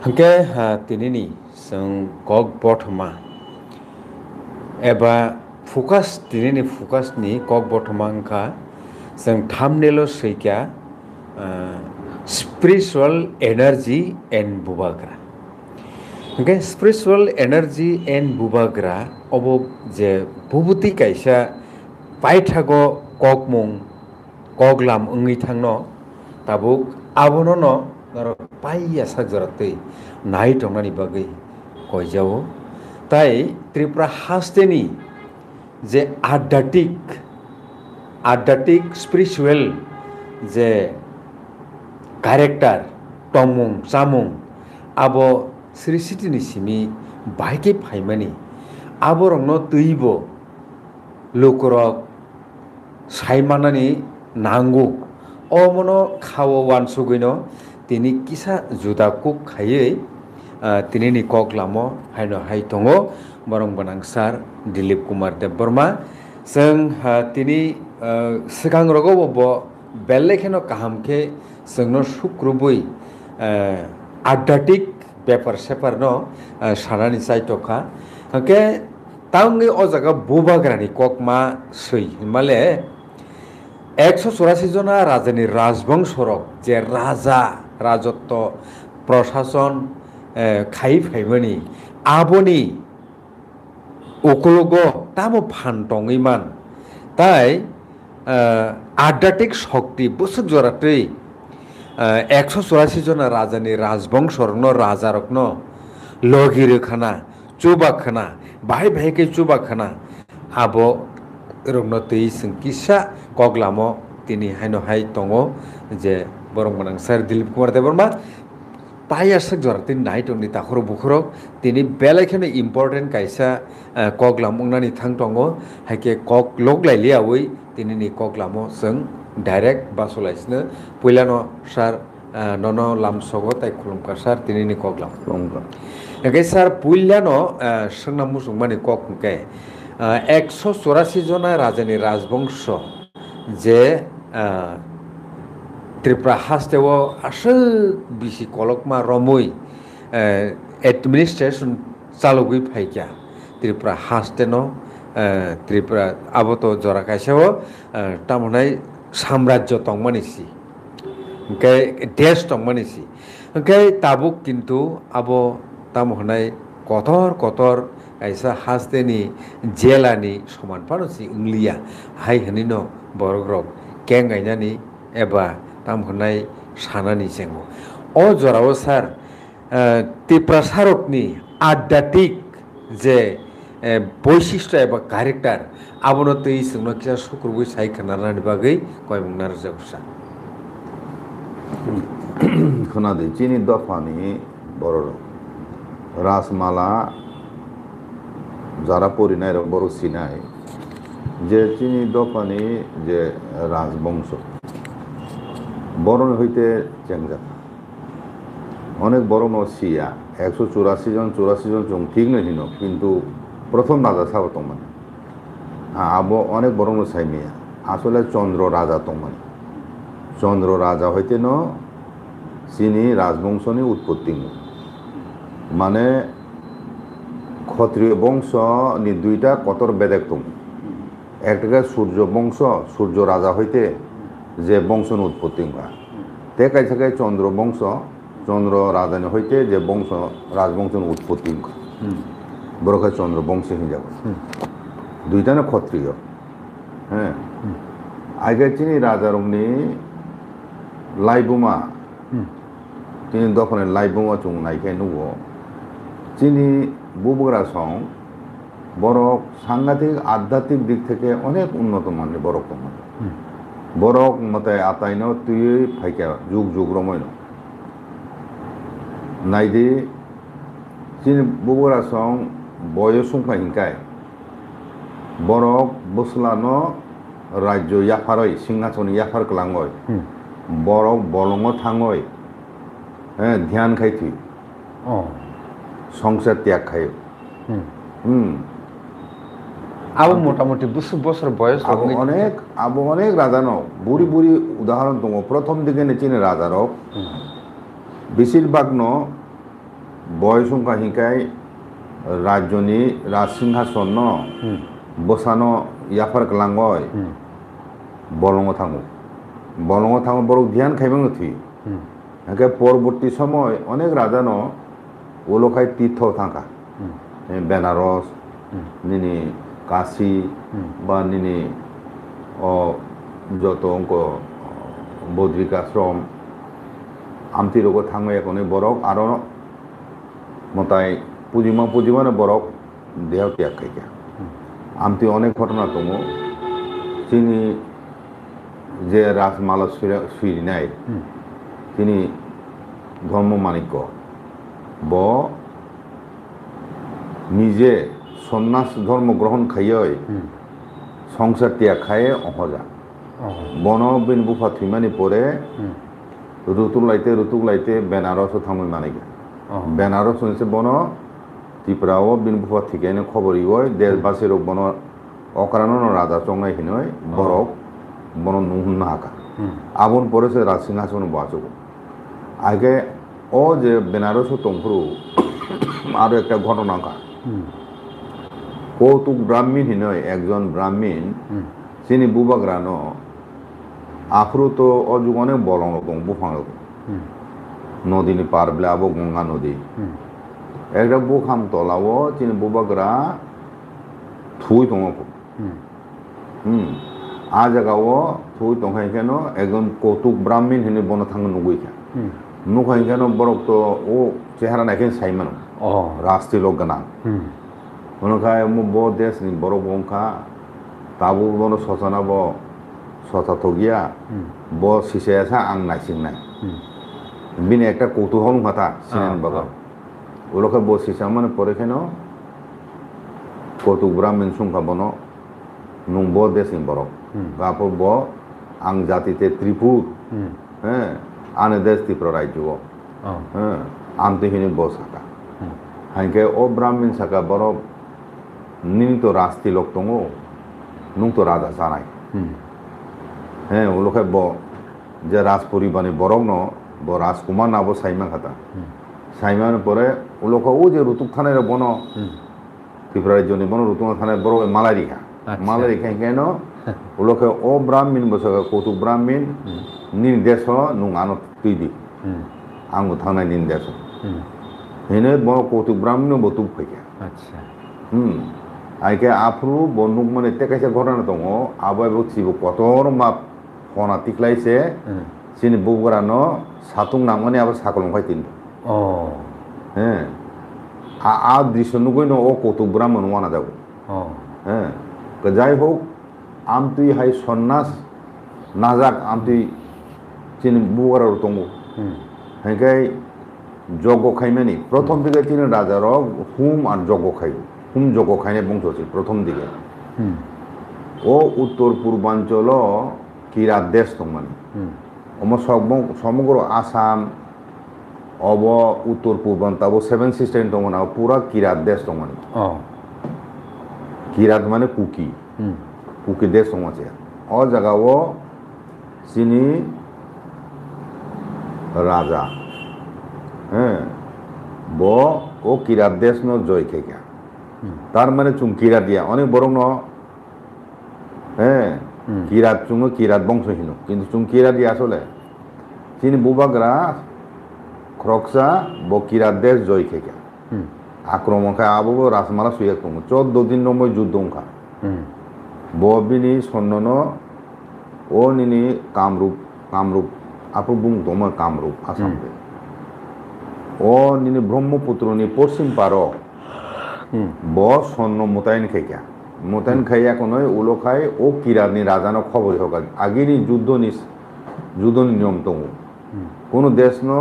Hangke tinini seng kok botma eba focus tinini focus ni kok botma angka seng thamnelo seikya spiritual energy and bubagra. Hangke spiritual energy and bubagra obo je bubuti kaisa paithago kokmung koklam ongui thangno tabuk abono no paiya sakjaratei nai tongnani bagui koijao tai Tripura hasteni je adhatik spiritual je character tongmung chamung abo Sri Siti ni simi baike phaimani aborongno tuibo lukurok saimanani nangu omono khawo wansugino tini kisa juda kuk khayei tini ni koklamo haino hai tongo borong banangsar Dilip Kumar Debbarma seng tini sikang rogo bo bellekheno kahamke sengno sukrubui adhatik ব্যাপার সেপার ন সানানি চাইটকা ওকে তাঙ্গে ও জায়গা বুবাগ্রানি ককমা সই হিমালে 184 জনা রাজানি রাজবংশরক যে রাজা রাজত্ব প্রশাসন খাই ফাইমানি আবনি ওকলগ তামো ফানটংইমান তাই আধ্যাত্মিক শক্তি বসুক জরাতেই 184 জনা রাজানি রাজবংশরকনো রাজারকনো লগিরখানা চুবাখানা বাহাই বাহাইকে চুবাখানা আবো রংনো তৈ কিসা কগলামো তিনি হাইনো হাই তঙ্গো যে বরং বনাংসার দিলীপ কুমার দেববর্মা পাইয়াসক জরাতে নাইটংনি তাখর বুখরক তিনি বেলাইখানে ইম্পর্টেন্ট কাইসা কগলাম উংনানি থাং তঙ্গো হাইকে কক লগলাইলিয়াওই তিনি নি কগলামো जों डाइरेक्ट बासलाइसनो पयलानो सार ननो लामसगो ताइ खुलुमका सार तिनिनि कगलाम एके सार पयलानो सोंना मुसुंमानि ककके 184 जना राजानि राजबंश जे त्रिपुरा हास्टेव आसो बिसि कलकमा रमुइ एडमिनिस्ट्रेशन चालुगै फाइक्या त्रिपुरा हास्टेनो त्रिपुरा आबोत जरा काइसेव तामनाय साम्राज्य तंगमानिसि ओंके देश तंगमानिसि ओंके ताबुक किन्तु आबो तामहनाय कतर ऐसा हास्तेनि जेलानि समान पानसि उंलिया हाय हनिनो बरग्रक कें गायनानि एबा तामहनाय सानानि जेंगो अ जराव सार त्रिपुरा सारकनि आध्यात्मिक जे বৈশিষ্ট্য एबा क्यारेक्टार आबोनो तै सोंनो किसा सुक्रुबुइ सायखनारनानि बागै कयमुंनार जगसा खोनादों चीनी दफानि बड़ राजमाला যারা পরিণয় বড় সিনাই যে চীনি দফানি যে রাজবংশ বরণ হইতে চেংজা অনেক বড় নসিয়া 184 জন চং ঠিক নয় কিন্তু প্রথম রাজা সাব তমান আবো অনেক বড় সাইমিয়া আসলে চন্দ্র রাজা তমান চন্দ্র রাজা হইতে ন চীনি রাজবংশনি উৎপত্তি মানে ক্ষত্রিয় বংশ নি দুইটা কতর বেদেক তম একটা সূর্য বংশ সূর্য রাজা হইতে যে বংশন উৎপত্তি তে কাইছে চন্দ্র বংশ চন্দ্র রাজানি হইতে যে বংশ রাজবংশন উৎপত্তি বড়খাই চন্দ্র বংশ হিসাব দুইটা না ক্ষত্রিয় হ্যাঁ আগে চিনি রাজারমনি লাইবুমা তিনি দখনে লাইবুমা চুং নাইখাই নুবো চিনি বুবগরা সং বড় সাংঘাতিক আধ্যাত্মিক দিক থেকে অনেক উন্নত মানের বড় কমান বড় মতে আতাইন তুই ফাইকা যুগ যুগ রময় নাইদি চিনি বুবগরা সং বয়স সংখ্যা হিংকায় বরক বসলানো রাজ্য ইয়াফারই সিংহাসন ইয়াফার কলাঙ্গয় বরক বলঙ্গ থাঙ্গয় হ্যাঁ ধ্যান খাইথি সংসার ত্যাগ খাই আবো মোটামুটি 20 বছর বয়স আবো অনেক রাজানো বুড়ি বুড়ি উদাহরণ দङ প্রথম দিকে চিনি রাজারক বেশিরভাগ ন বয়সংখ্যা হিংকাই রাজ্যনি রাজসিংহাসন বসানো ইয়াফার কালাঙ্গয় বলঙ্গ থাঙো বড় ধ্যান খাইবাং থুই হ্যাঁ পরবর্তী সময় অনেক রাজানো ওলোখাই তীর্থ থাকা বেনারস নিনি কাশী বা নিনি যত অঙ্ক বদ্রিকাশ্রম আমতি রোগ থাঙো এখন বরক আরো মতাই পুজিমানে বরক দেহ ত্যাগ খাইকা আমতি অনেক ঘটনা দङ তিনি যে রাজমালা সুইরিনাই তিনি ধর্ম মানিক্য ব নিজে সন্ন্যাস ধর্ম গ্রহণ খাইয় সংসার ত্যাগ খায়ে অহজা বন বিন বুফা থুইমানি পরে ঋতুক লাইতে বেনারস থামই মানিকা বেনারস হচ্ছে বন ত্রিপুরাও বিন বুফা থিকাইনো খবর ইয় দেশবাসীর বন অকারণ রাজা চংনাই হিনয় বরক বন নুহুন হাকা আবন পরে সে রাজসিংহাসন বাঁচব আগে ও যে বেনারস তংফুরু আরো একটা ঘটনা কা কৌতুক ব্রাহ্মণ হিনয় একজন ব্রাহ্মণ তিনি বুবাগ্রানো আফরু তো অযুগ অনেক বলং দং বুফাং নদীনি পার বলে আবো গঙ্গা নদী একটা বুখাম তলাও তিনি বুবাগ্রা থুই দङ আ জায়গাও থুই দংখাই কেন একজন কৌতুক ব্রাহ্মণ হিনে বন থাঙ নুগুইখা নুখাই কেন বরক তো ও চেহারা নাইকেন সাইমান রাস্তি লোক গানা উনখাই মু ব দেশ নি বড় বংখা তাবু বন সচনা ব সচা থগিয়া ব সিসেসা আং নাইসিং নাই বিনি একটা কৌতূহল কথা সিনেন বাবা ওলোকে ব সিসা মানে পরে কেন কৌতুক ব্রাহ্মণ সংখ্যা বন নুং ব দেশ নি বড় গাপর ব আং জাতিতে ত্রিপুর হ্যাঁ আনে দেশ ত্রিপুরা রাজ্য হ্যাঁ আমতে হিনি ব সাকা হাইকে ও ব্রাহ্মণ সাকা বড় নিনি তো রাস্তি লোক দङ নুং তো রাজা জানাই হ্যাঁ ওলোকে ব যে রাজ পরিবারে বরং ন ব রাজকুমার নাবো সাইমা খাতা সাইমান পরে ওলোকে ও যে ঋতুক থানের বন ত্রিপুরা রাজ্যনি বন ঋতুক থানের বড় মালারিখা মালারিখা কেন ওলোকে ও ব্রাহ্মণ বসে কৌতুক ব্রাহ্মণ নির্দেশ নুং আনো তুই দি আঙ্গু থানায় নির্দেশ হেনে ব কৌতুক ব্রাহ্মণ বতুক ফেকা আচ্ছা আইকে আফরু বন্দুক মানে এতে কাছে ঘটনা দङ আবাই বছিব কতর মাপ ফনা টিকলাইছে সিনি বুগরানো সাতুং নামনি আবার সাকলং ফাই তিন হ্যাঁ আ দৃশ্য নুগই ও কৌতুক ব্রাহ্মণ ওয়ানা যাব হ্যাঁ যাই হোক আমতুই হাই সন্ন্যাস নাজাক আমতুই চিনি বুগরার দङ হেঁকাই যজ্ঞ খাইমানি প্রথম দিকে তিনি রাজার হুম আর যজ্ঞ খাইব হুম যজ্ঞ খাইনে বংশ প্রথম দিকে ও উত্তর পূর্বাঞ্চল কিরাত দেশ দं মানে সমগ্র আসাম অব উত্তর পূর্বাঞ্চল 7 সিস্টেম দं মানে পুরা কিরাত দেশ দं মানে কিরাত মানে কুকি কুকি দেশ দं আছে ও জায়গাও চিনি রাজা হ্যাঁ ব ও কিরাত দেশ ন জয় খেকা তার মানে চুং কিরাত দিয়া অনেক বরং ন হ্যাঁ কিরাত চুং কিরাত বংশহীন কিন্তু চুং কিরাত দিয়া আসলে তিনি বুবাগ্রা খরকসা ব কিরাত দেশ জয় খেকা আক্রমণ খায় আবু রাজমালা সুইয়া কম 14 দিন নম্বর যুদ্ধ খা ব বিনি সন্নন ও নিনি কামরূপ আপু বুং দমা কামরূপ আসাম ও নিনি ব্রহ্মপুত্র নি পশ্চিম পার ব সৈন্য মোতায়েন খাইয়া কোনো উলো খাই ও কিরানি রাজানো খবর হোক আগেনি যুদ্ধ নিয়ম দङ কোনো দেশ ন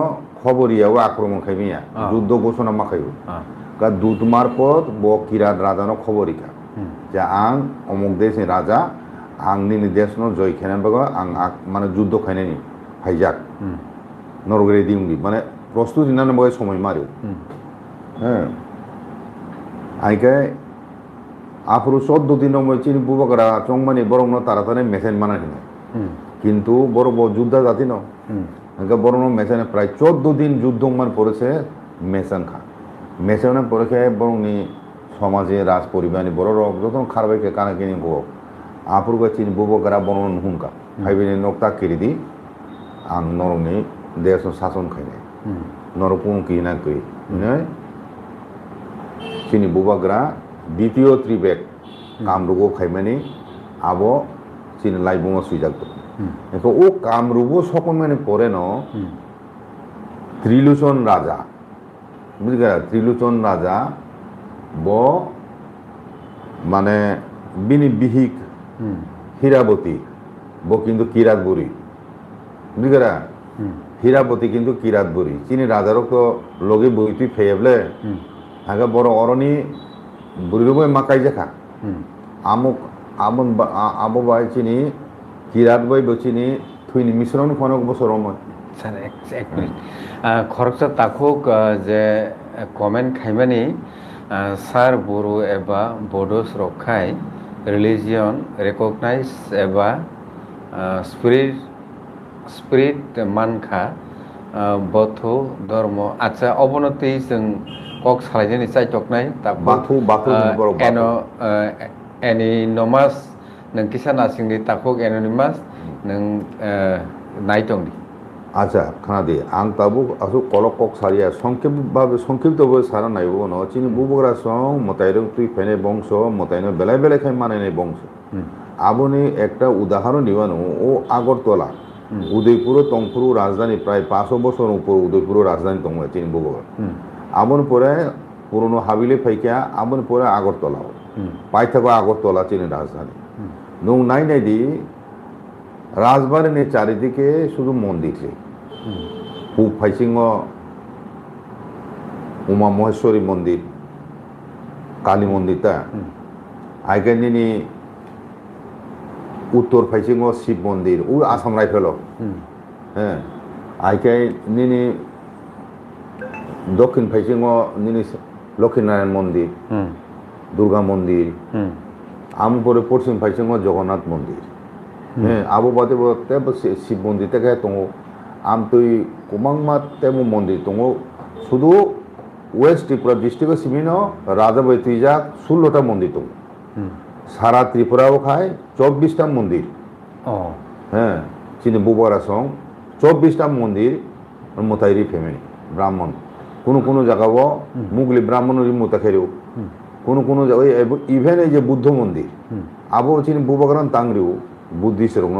খবর ইয়াও আক্রমণ খাইমিয়া যুদ্ধ ঘোষণা মাখাইব কা দূত মারফত ব কিরাত রাজানো খবর ইকা যে আং অমুক দেশ রাজা আং নিনি দেশ ন জয় খেনে বাগ আং মানে যুদ্ধ খাইনি হাইজাক নরগরে দিউঙ্গি মানে প্রস্তুতি না বয় সময় মারিও হ্যাঁ আইকে আফরু 14 দিন নম্বর চিনি বুবাকরা চংমানি বরং তাড়াতাড়ি মেসেন মানা কিনে কিন্তু বড় যুদ্ধ জাতি ন বরং মেসেনে প্রায় 14 দিন যুদ্ধ মান পড়েছে মেসেন খা মেসেওনা পরে বরংনি সমাজে রাজ পরিবারনি বড় রক যত খারবাইকে কানাকিনি গো আপুরগা চিনি বুবগরা বনন হুনকা হাইবিনি নকতা কিরিদি আং নরংনি দেশ শাসন খাইনে নরপুং কিনা কই চিনি বুবগরা দ্বিতীয় ত্রিবেক কামরুগো খাইমানি আবো চিনি লাইবুঙা সুইজাগতো এখো ও কামরুগো সকলমানি পরে ন ত্রিলোচন রাজা বুঝলি ত্রিলোচন রাজা ব মানে বিনি বিহিক হীরাবতী ব কিন্তু কিরাত বুড়ি বুঝলি হীরাবতী কিন্তু কিরাত বুড়ি চিনি রাজারও তো লগে বইটি ফেয়েবলে আগে বড় অরণি বুড়ির বই মাকাই দেখা আমুক আমন আবো বাই চিনি কিরাত বই বচিনি থুইনি মিশ্রণ খনক বছর স্যার এক মিনিট খরচা তাকুক যে কমেন্ট খাইমানি স্যার বড়ো এবা বডোস রক্ষায় রিলিজিয়ন রেকগনাইজ এবা স্পিরিट मानखा बथौ धर्म आच्छा अबनति जों कक सालायजेनि चाइटकनाय बाथौ एनिनमास नों किसान आसिंनि ताकुक एनिनमास नों नाइटंनि আচ্ছা খানাদি আং তাবু আসু কলক কক সারিয়া সংক্ষিপ্তভাবে সারা নাইব ন চিনি বুবগরা সং মতাইরং তুই ফেনে বংশ মতাইনো বেলায় বেলায় খাই মানে বংশ আবনি একটা উদাহরণ নিবানো ও আগরতলা উদয়পুর টংপুর রাজধানী প্রায় 500 বছর উপর উদয়পুর রাজধানী টং চিনি বুবগরা আবন পরে পুরনো হাবিলে ফাইকা আবন পরে আগরতলা পাই থাকো আগরতলা চিনি রাজধানী নং নাই নাই দি রাজবাড়ির চারিদিকে শুধু মন্দির পূব ফাইসিংহ উমা মহেশ্বরী মন্দির কালী মন্দিরটা আইকানি উত্তর ফাইসিংহ শিব মন্দির ও আসাম রাইফেল হ্যাঁ আইকাই নিনি দক্ষিণ ফাইসিংহ নিনি লক্ষ্মীনারায়ণ মন্দির দুর্গা মন্দির আমপরে পশ্চিম ফাইসিংহ জগন্নাথ মন্দির হ্যাঁ আবু বাদে শিব মন্দির থেকে দङ আম তুই কুমাংমা তেমু মন্দির দङ শুধু ওয়েস্ট ত্রিপুরা ডিস্ট্রিক্ট সিমিন রাজা বই তুইজাক 16টা মন্দির দङ সারা ত্রিপুরাও খায় 24টা মন্দির হ্যাঁ চিনি বুবরা সং 24টা মন্দির মোতাইরি ফ্যামিলি ব্রাহ্মণ কোনো কোনো জায়গাও মুগলি ব্রাহ্মণের মোতা খেলেও কোনো জায়গায় ইভেন এই যে বুদ্ধ মন্দির আবো চিনি বুবগরান তাংরিও বুদ্ধিস্ট রঙ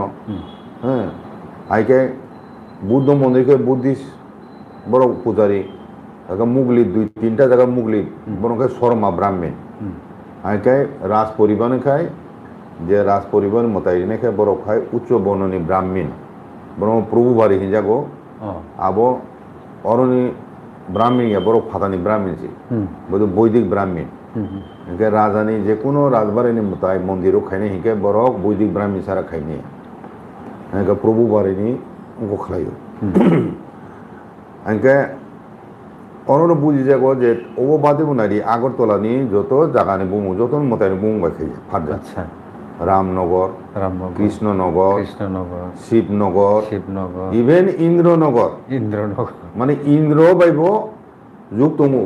হ্যাঁ আইকে বুদ্ধ মন্দিরকে বুদ্ধিস্ট বড় পূজারী মুগলি 2-3টা জায়গা মুগলি বরংকে শর্মা ব্রাহ্মণ আইকে রাজ পরিবহনে খায় যে রাজ পরিবহন মতাইনে খায় বড় খায় উচ্চ বর্ণনী ব্রাহ্মণ বরং প্রভু বাড়ি হিজাগো আবো অরণি ব্রাহ্মণ বড় ফাতানি ব্রাহ্মণ বোধ বৈদিক ব্রাহ্মণ হিংকে রাজানি যে কোনো রাজবাড়িনি মতাই মন্দিরও খাইনি হিংকে বরক বৈদিক ব্রাহ্মী সারা খাইনি হিংকে প্রভু বাড়িনি উঙ্কো খাইও হিংকে অন্য বুঝি যাগো যে ও বাদে বুনারি আগরতলানি যত জায়গানি বুমু যত মতাইনি বুমু খাই ফাটজা রামনগর কৃষ্ণনগর শিবনগর ইভেন ইন্দ্রনগর মানে ইন্দ্র বাইব যুগ তমু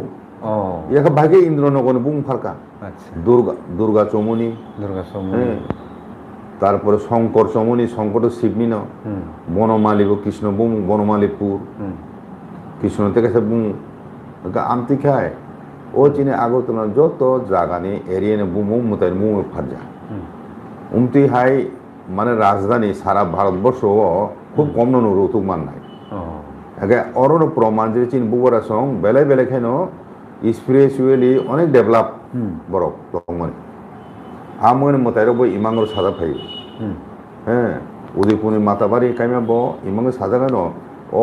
একা ভাগে ইন্দ্রনগর বুং ফারকা দুর্গা চমনি তারপরে শঙ্কর চমনি শঙ্কর শিবমিন বনমালী কৃষ্ণ বুং বনমালীপুর কৃষ্ণ থেকে সে বুং আমতি খায় ও চিনে আগরতলা যত জায়গানি এরিয়ানে বুমু মুতাই মুমু ফারজা উমতি হাই মানে রাজধানী সারা ভারতবর্ষ খুব কম নন রৌতুক মান নাই একে অরণ প্রমাণ যে চিন বুবরা সং বেলায় বেলায় খাইন স্পিরিচুয়ালি অনেক ডেভেলপ বরক মানে আমনে মতাইর বই ইমাঙ্গর সাজা ফাই হ্যাঁ উদয়পুরের মাতাবাড়ি কাইমা ব ইমাঙ্গর সাজা কেন ও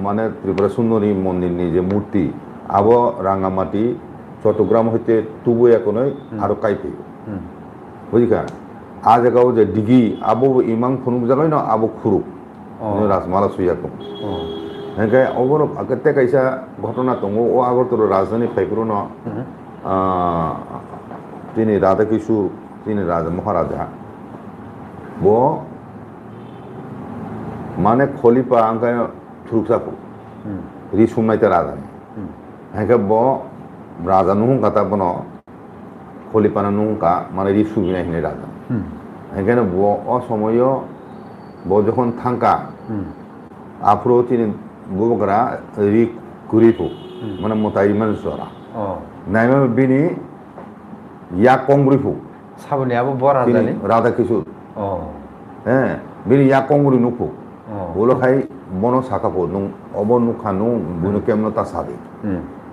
মানে ত্রিপুরা সুন্দরী মন্দিরনি যে মূর্তি আব রাঙামাটি চট্টগ্রাম হইতে তুবু এখনই আরো কাইফে বুঝিকা আ জায়গাও যে ডিগি আবো ইমাং ফুনুক জায়গায় না আবো খুরুক রাজমালা সুইয়াকম হেঁকে অবর আগতে কাইসা ঘটনা দङ ও আগরতলা রাজধানী ফাইপুর ন তিনি রাধা কিশোর তিনি রাজা মহারাজা ব মানে খলিফা আঙ্কায় থুরুকসাকু রিসুমনাইতে রাজধানী hangke bo raja nuhung kata bono kholipana nuhung ka mane ri subina hine raja hangke bo o somoyo bo jokhon thangka afro chini bubakra ri kuripu mana motai man sora naima bini ya kongrifu 사부니 아부 뭐라자니? Radha কিশোর হ্যাঁ বিনি ইয়া কংগুরি নুকু বলো খাই বনো সাকাপো নুং of নুখা নুং বুনু কেমন তা সাদি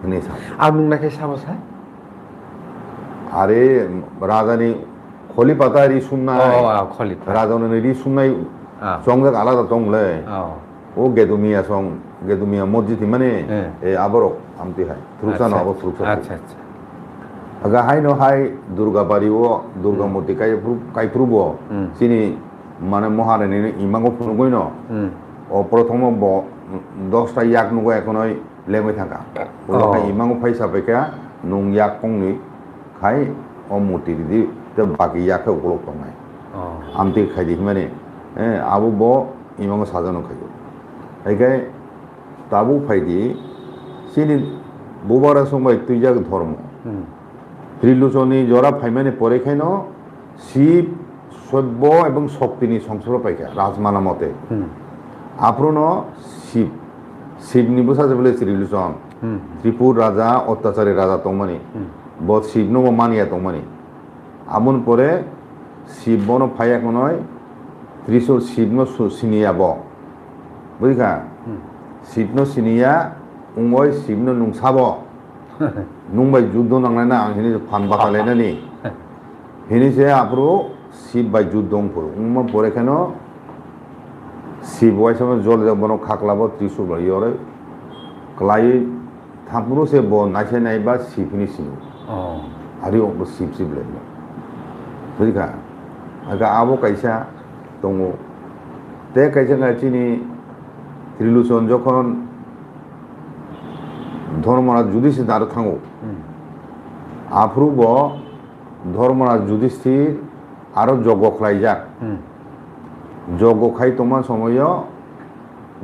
নে সা আর নুং নাকি সাবসা আরে রাজানি খলি পাতারি সুন্নাই খলি রাজানি রি সুন্নাই সংজাক আলাদা তংলে ও গেদুমিয়া সং গেদুমিয়া মসজিদ মানে এ আবরো আমতি হাই থ্রুসানো আবো থ্রুসা আচ্ছা আচ্ছা aga hai no hai durga bari o durga murti kai prubo sini mane moharani imango phunugoi no o prothomo bo 10 ta yak nugo ekonoi lemoi thaka o kai imango phaisa beka nung yak kongni khai o murti di te baki yak ko golok tongnai amti khai di mane abu bo imango sajano khai aikai tabu phaidi sini bobara sombai tuijak dharma ত্রিলোচনী জরা ফাইমানে পরে খাই ন শিব সভ্য এবং শক্তিনি সংসর্গ পাইকা রাজমানা মতে আপন শিব শিব নিবসা যে বলে ত্রিলোচন ত্রিপুর রাজা অত্যাচারী রাজা তংমানি বদ শিব নব মানিয়া তংমানি আমন পরে শিব বন ফাইয়া নয় ত্রিশোর শিব সিনিয়া ব বুঝিকা শিব সিনিয়া উঙ্গয় শিব নুংসাব নুংবাই যুদ্ধ নাংলাই না হিনি ফান বাকালাই না নি হিনি সে আপরো শিব বাই যুদ্ধ পড়ো উমা পরে কেন শিব ওই সময় জল বনো খাকলাবো ত্রিশূল ইয়রে ক্লাই থাপুরো সে ব নাইছে নাইবা শিবনি সিনু আরে ও শিব শিব লেন বুঝিকা আগা আবো কাইসা দঙ্গো তে কাইসা গাচিনি ত্রিলোচন যখন ধর্মরাজ যুধিষ্ঠির দ্বারা থাঙ্গো আফ্রুব ধর্মরাজ যুধিষ্ঠির আরো যজ্ঞ খাই যাক যজ্ঞ খাই তোমার সময়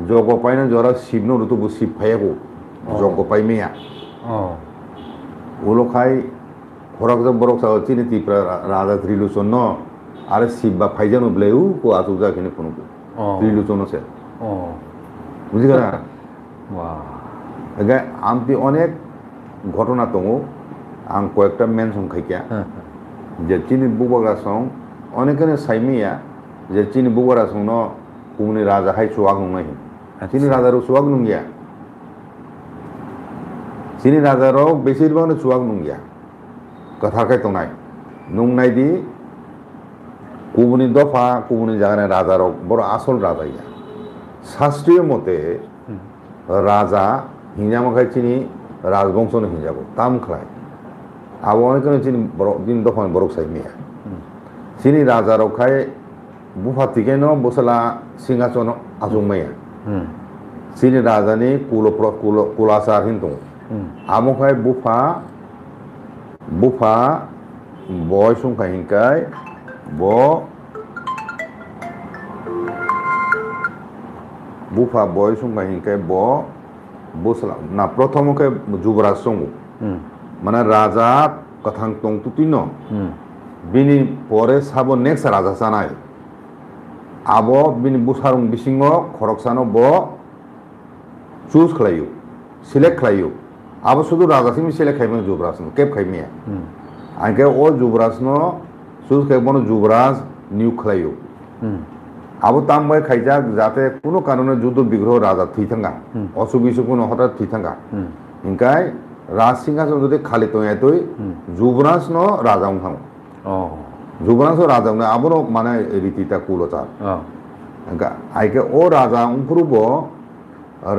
যজ্ঞ পাই না যারা শিবন ঋতু শিব ফাইয়াবো যজ্ঞ পাই মেয়া ওলো খাই খরক বরক চিনি ত্রিপুরা রাজা ত্রিলোচন ন আরে শিব বা ফাইজানো ব্লেউ কো আতু যাখিনি কোনো ত্রিলোচন আছে বুঝি গেলা আমতি অনেক ঘটনা দङ आं কয়েকটা মেনশন খাইকা যে চিনি বুবাগা সং অনেকনে সাইমিয়া যে চিনি বুবারা সং ন কুমনি রাজা হাই চুয়াগ নংনাই চিনি রাজার চুয়াগ নংগিয়া চিনি রাজার বেশিরভাগ চুয়াগ নংগিয়া কথা খাই তংনাই নংনাই দি কুমনি দফা কুমনি জায়গায় রাজার বড় আসল রাজা ইয়া শাস্ত্রীয় মতে রাজা হিঞ্জামাখাই চিনি রাজবংশনে হিঞ্জাবো তাম খাই আবো অনেকনে চিনি দিন দফান বরক সাইমিয়া চিনি রাজার খাই বুফা থেকে ন বসলা সিংহাসন আজুমাইয়া চিনি রাজানি কুলাসার হিন্দু আবো খাই বুফা বয় সংখ্যা হিংকাই বুফা বয় সংখ্যা হিংকাই বসলা না প্রথমকে যুবরাজ সঙ্গ মানে রাজা কথাং তং তুতিন বিনি পরে সাবো নেক্সট রাজা সানাই আবো বিনি বুসারং বিসিংহ খরকসানো ব চুজ খাইও সিলেক্ট খাইও আবো শুধু রাজা সিমি সিলেক্ট খাইবে যুবরাজ কেপ খাইমিয়া আগে ও যুবরাজ ন চুজ খাইবনো যুবরাজ নিয়োগ খাইও আবো তামবাই খাইজাক যাতে কোনো কারণে যুদ্ধ বিগ্রহ রাজা থুই থাঙ্গা অসুখ বিসুখ কোনো হঠাৎ থুই থাঙ্গা ইনকাই রাজ সিংহাসন যদি খালি তৈ তৈ যুবরাজ ন রাজা থাঙ্গ যুবরাজ রাজা আবনো মানে রীতিটা কুলচার আইকে ও রাজা উংফুরুব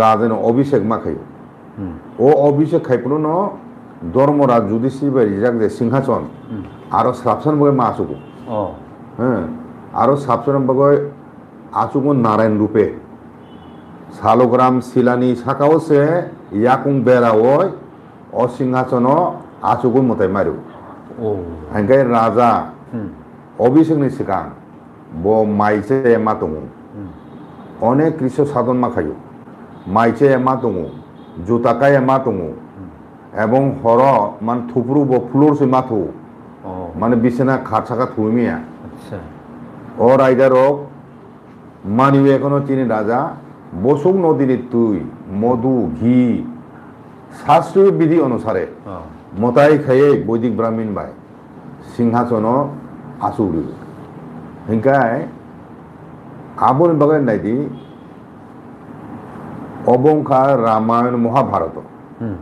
রাজানো অভিষেক মা খাইও ও অভিষেক খাইপুনো ন ধর্মরাজ যুধিষ্ঠির বাই যাক যে সিংহাসন আরো সাবসান বগে মা আসুক হ্যাঁ আরো সাবসান বগে আচুগুন নারায়ণ রূপে শালগ্রাম শিলানি শাখাও সে ইয়াকুং বেড়া ওই অসিংহাসন আচুগুন মতাই মারু হাঙ্গাই রাজা অভিষেকনি সিগাং ব মাইছে এমা দङ অনেক কৃষ্ণ সাধন মা খাইও মাইছে এমা দङ জুতাকাই এমা দङ এবং হর মানে থুপুরু ব ফ্লোর সে মাথু ও মানে বিছানা খাট ছাকা থুমিয়া আচ্ছা ও রাইডারক মানিও এখনো চিনি রাজা বসুক নদীর তুই মধু ঘি শাস্ত্রীয় বিধি অনুসারে ও মতাই খাইয়ে বৈদিক ব্রাহ্মণ বাই সিংহাসন আসুড়ি হিংকায় আবন বাগান নাইদি অবংখা রামায়ণ মহাভারত হুম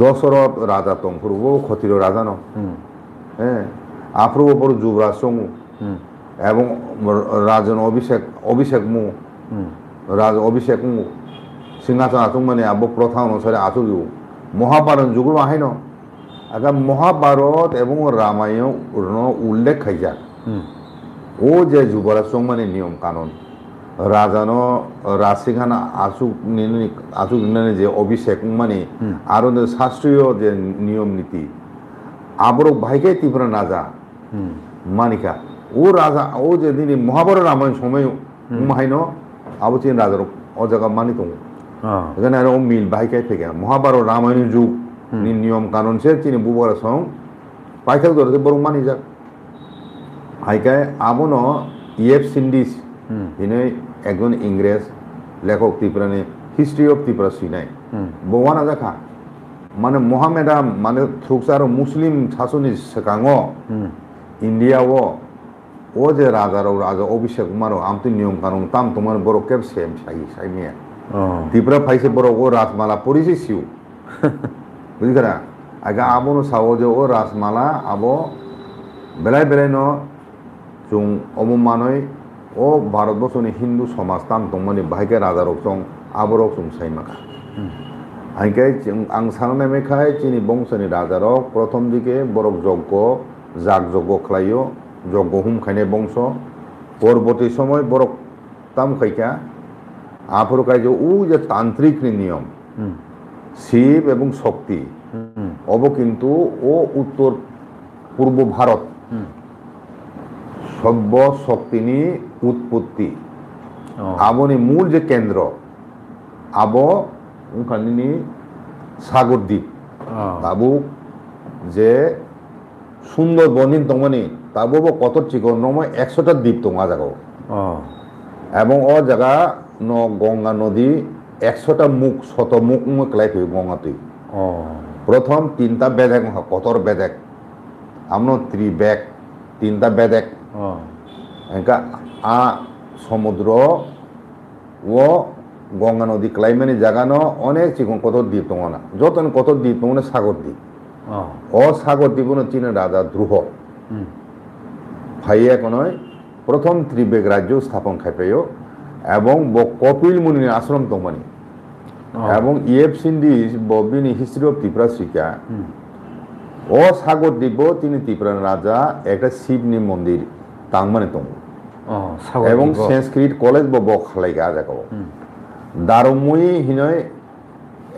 দশরথ রাজা তংপুরব ক্ষতির রাজা ন হুম হ্যাঁ আফ্রু ওপর যুবরাজ সঙ্গু হুম এবং রাজন অভিষেক মু হুম রাজ অভিষেক মু সিংহাসন আসুক মানে আবো প্রথা অনুসারে আসুক মহাভারত যুগল আহাইন আগা মহাভারত এবং রামায়ণ উল্লেখ খাইজাক হুম ও যে যুবরাজ সং মানে নিয়ম কানুন রাজানো রাজসিংহানা আসুক যে অভিষেক মানে আরো যে শাস্ত্রীয় যে নিয়ম নীতি আবর ভাইকে তীব্র রাজা হুম মানিকা ও রাজা ও যে দিন মহাভারত রামায়ণ সময় মাহাইন আবো চিন রাজার ও জায়গা মানি দङ এখানে আর ও মিল ভাইকে থেকে মহাভারত রামায়ণ যুগ নিয়ম কানুন সে চিনি বুবরা সং পাইখাল ধরে বরং মানি যাক হাইকায় আবন ইয়েফ সিন্ডিস দিনে একজন ইংরেজ লেখক ত্রিপুরানি হিস্ট্রি অফ ত্রিপুরা সিনাই বওয়ানা দেখা মানে মহামেডাম মানে থ্রুকসার মুসলিম শাসনী সেকাঙ ইন্ডিয়াও ও যে রাজার রাজা অভিষেক কুমারও আমতি নিয়ম কানুন তাম তোমার বড় কেব সেম সাইমিয়া ত্রিপুরা ফাইসে বড় ও রাজমালা পরিছে সিউ বুঝিখরা আগে আবনো সাও যে ও রাজমালা আবো বেলায় বেলায় ন जों अबमानय ओ भारतबर्षनि हिंदू समाज ताम दंमानि बाहायके राजारक दं आबरक जों साइमाखा हाइके आं साननाय मेखाय चिनि बंशनि राजारक प्रथम दिके बरक यज्ञ जाग यज्ञ खालायो यज्ञ हुम खायनाय बंश परबर्ती समय बरक ताम खायका आफोरकाय जे उ जे तांत्रिकनि नियम शिव एवं शक्ति अब किन्तु ओ उत्तर पूर्व भारत সভ্য শক্তিনি উৎপত্তি আবনি মূল যে কেন্দ্র আব ওখানে সাগর দ্বীপ তাবু যে সুন্দর বনিন দমনি তাবু কত চিকন নময় 100টা দ্বীপ দং জায়গা এবং ও জায়গা ন গঙ্গা নদী 100টা মুখ শত মুখ ক্লাই ফেব গঙ্গা তুই প্রথম 3টা বেদেক কতর বেদেক আমনো ত্রিবেক 3টা বেদেক একা আ সমুদ্র ও গঙ্গা নদী ক্লাইমেনি জাগানো অনেক চিকন কত দ্বীপ দङ না যতন কত দ্বীপ দङ সাগর দ্বীপ ও সাগর দ্বীপ চীনের রাজা ধ্রুব ভাইয়া কোনয় প্রথম ত্রিবেগ রাজ্য স্থাপন খাইপাইও এবং কপিল মুনির আশ্রম দংমানি এবং ইয়েফ সিন্ডিস ববিনি হিস্ট্রি অফ ত্রিপুরা শিকা ও সাগর দ্বীপ তিনি ত্রিপুরার রাজা একটা শিবনি মন্দির তাংমানে দङ এবং সংস্কৃত কলেজ ব খালাইগা জায়গা দারমুই হিনয়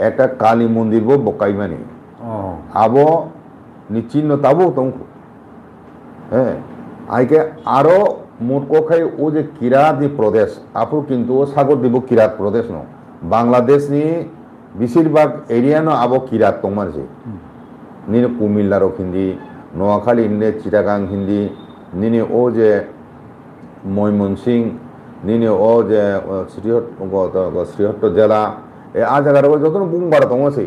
একটা কালী মন্দির ব বকাইমানি আবো নিচিন্ন তাবো দङ হ্যাঁ আইকে আরো মোট খাই ও যে কিরাত প্রদেশ আপু কিন্তু সাগর দ্বীপ কিরাত প্রদেশ ন বাংলাদেশনি বেশিরভাগ এরিয়া ন আবো কিরাত দংমানছে নিনে কুমিল্লারক হিন্দি নোয়াখালী হিন্দি চিটাগাং হিন্দি নিনে ও যে ময়মনসিং নিনে ও যে শ্রীহট্ট জেলা এ আ জায়গার যত বুংবার দংছে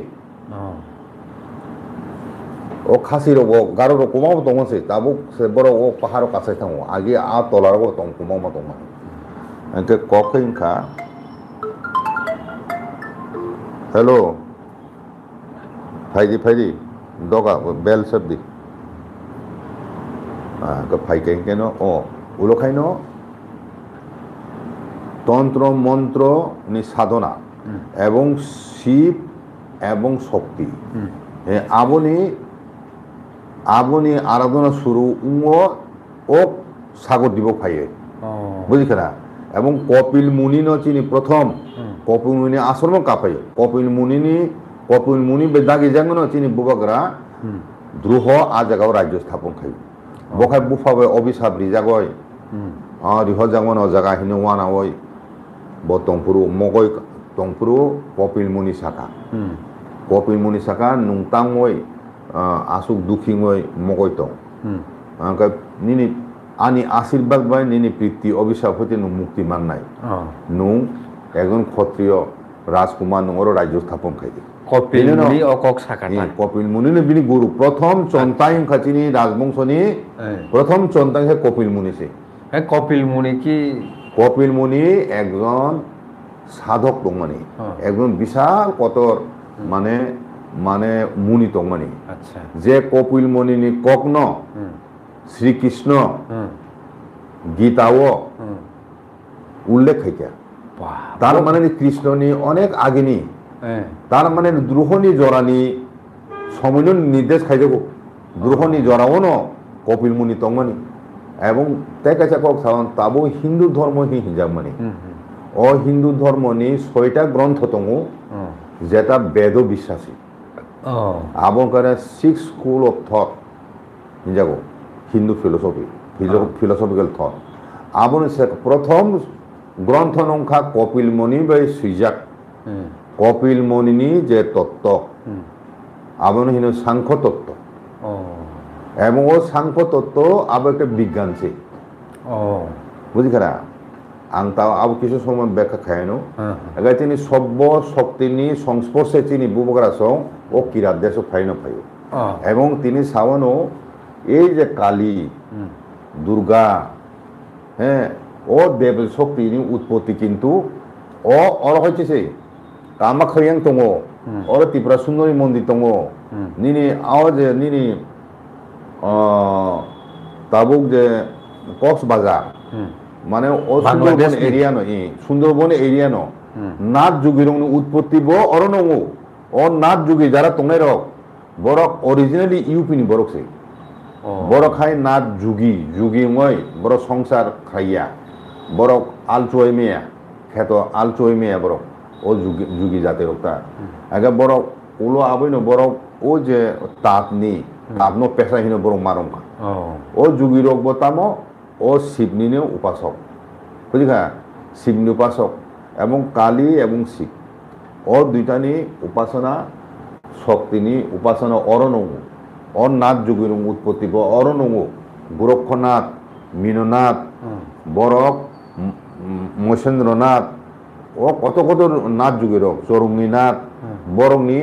ও খাসির গারোর কুমাও দংছে তাবো সে বড় ও পাহাড় কাছে থাকো আগে আ তলার দং কুমাও দংমা একে কখা हेलो फाइजी दोगा बेल शब्दी फाइके केनो ओ उलोखाइनो तंत्र मंत्र नि साधना एवं शिव एवं शक्ति आबनी आबनी आराधना शुरू ओ सागर द्वीप फाइए बुझिखरा एवं कपिल मुनि न चिनी प्रथम कपिल मुनि आश्रम कापाय कपिल मुनि बेदागी जांगन चिनी बुबाग्रा द्रुह आ जगाव राज्य स्थापन खाय बखाय बुफाबे अभिशाप रिजागय रिह जांगन जगा हिनो वाना ओय ब तंपुरु मगय तंपुरु कपिल मुनि साका কপিল মুনি সাকা নুংতাংই আসুক দুঃখীঙই মগই দं নিনি আনি আশীর্বাদ বাই নিনি প্রীতি অভিশাপ হইতে নুং মুক্তি মাননাই নুং একজন ক্ষত্রিয় রাজকুমার নঙর রাজ্য স্থাপন খাইতে কপিল মুনি অকক সাকাটা কপিল মুনি বিনি গুরু প্রথম চন্তাই খাচিনি রাজবংশনি প্রথম চন্তাই কপিল মুনি সে হ্যাঁ কপিল মুনি কি কপিল মুনি একজন সাধক দংমানি একজন বিশাল কতর মানে মানে মুনি দংমানি আচ্ছা যে কপিল মুনি কগ্ন শ্রীকৃষ্ণ গীতাও উল্লেখ খাইকা তার মানে কৃষ্ণনি অনেক আগিনি তার মানে দ্রোহনি জরানি সময় নির্দেশ খাই দেব দ্রোহনি জরাও ন কপিল মুনি তংমানি এবং তাই কাছে কক সাবান তাবো হিন্দু ধর্ম হি হিজাব মানে ও হিন্দু ধর্মনি 6টা গ্রন্থ দङ যেটা বেদ বিশ্বাসী আবংকারে 6 স্কুল অফ থট হিজাগো হিন্দু ফিলোসফি ফিলোসফিক্যাল থট আবন প্রথম গ্রন্থ নংখা কপিল মুনি বাই সুইজাক কপিল মুনিনি যে তত্ত্ব আবন হিন সাংখ্য তত্ত্ব এবং ও সাংখ্য তত্ত্ব আবার একটা বিজ্ঞান সে বুঝিখারা আং তাও আবো কিছু সময় ব্যাখ্যা খায়নো আগে তিনি সব্য শক্তিনি সংস্পর্শে তিনি বুবগরা সং ও কিরাত দেশ ফাইনো ফাইও এবং তিনি সাওয়ানো এই যে কালী দুর্গা হ্যাঁ ও দেব শক্তিনি উৎপত্তি কিন্তু ও অর হচ্ছে সে কামাখ্যাং দङ অর ত্রিপুরা সুন্দরী মন্দির দङ নিনি আও যে নিনি তাবুক যে কক্সবাজার মানে ও সুন্দরবন এরিয়া নয় সুন্দরবন এরিয়া ন নাথ যুগের উৎপত্তি ব অরনং ও নাথ যুগে যারা তোমরা রক বরক অরিজিনালি ইউপিনি বরক সে বরক খাই নাথ যুগী যুগী মই বড় সংসার খাইয়া বরক আলচুয়াই মেয়া খ্যাত আলচুয়াই মেয়া বরক ও যুগী যুগী জাতের রক্তা আগে বরক উলো আবইন বরক ও যে তাপনি তাপনো পেশাহীন বরক মারমকা ও যুগী রোগ বতামো ও শিবনিনে উপাসক বুঝিখা শিবনি উপাসক এবং কালী এবং শিব ও দুইটানি উপাসনা শক্তিনি উপাসনা অরনং অর নাথ যুগের উৎপত্তি অরনং গোরক্ষনাথ মীননাথ বরক মহেন্দ্রনাথ ও কত কত নাথ যুগের চরুঙ্গীনাথ বরংনি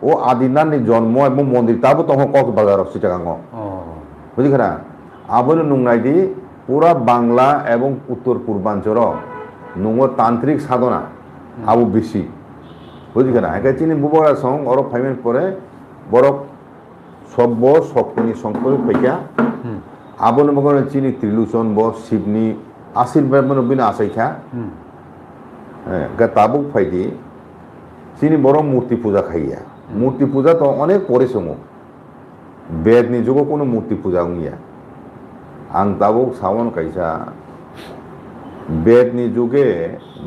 ও আদিনাথনি জন্ম এবং মন্দির তাবো তখন কক্সবাজার চিটাগাং বুঝিখা আবনো নুংনাইদি পুরা বাংলা এবং উত্তর পূর্বাঞ্চল নঙ তান্ত্রিক সাধনা আবু বেশি বুঝিখা একে চিনি বুবরা সং অর ফাইমেন পরে বরক সব্য শক্তিনি সংস্পর্শ ফেকা আবন মগনে চিনি ত্রিলোচন ব শিবনি আশীর্বাদ মানে বিনা আসাইখা তাবুক ফাইদি চিনি বড় মূর্তি পূজা খাইয়া মূর্তি পূজা তো অনেক পরে সঙ্গ বেদনি যুগ কোনো মূর্তি পূজা উইয়া আং তাবুক সাवन কাইসা বেদনি যুগে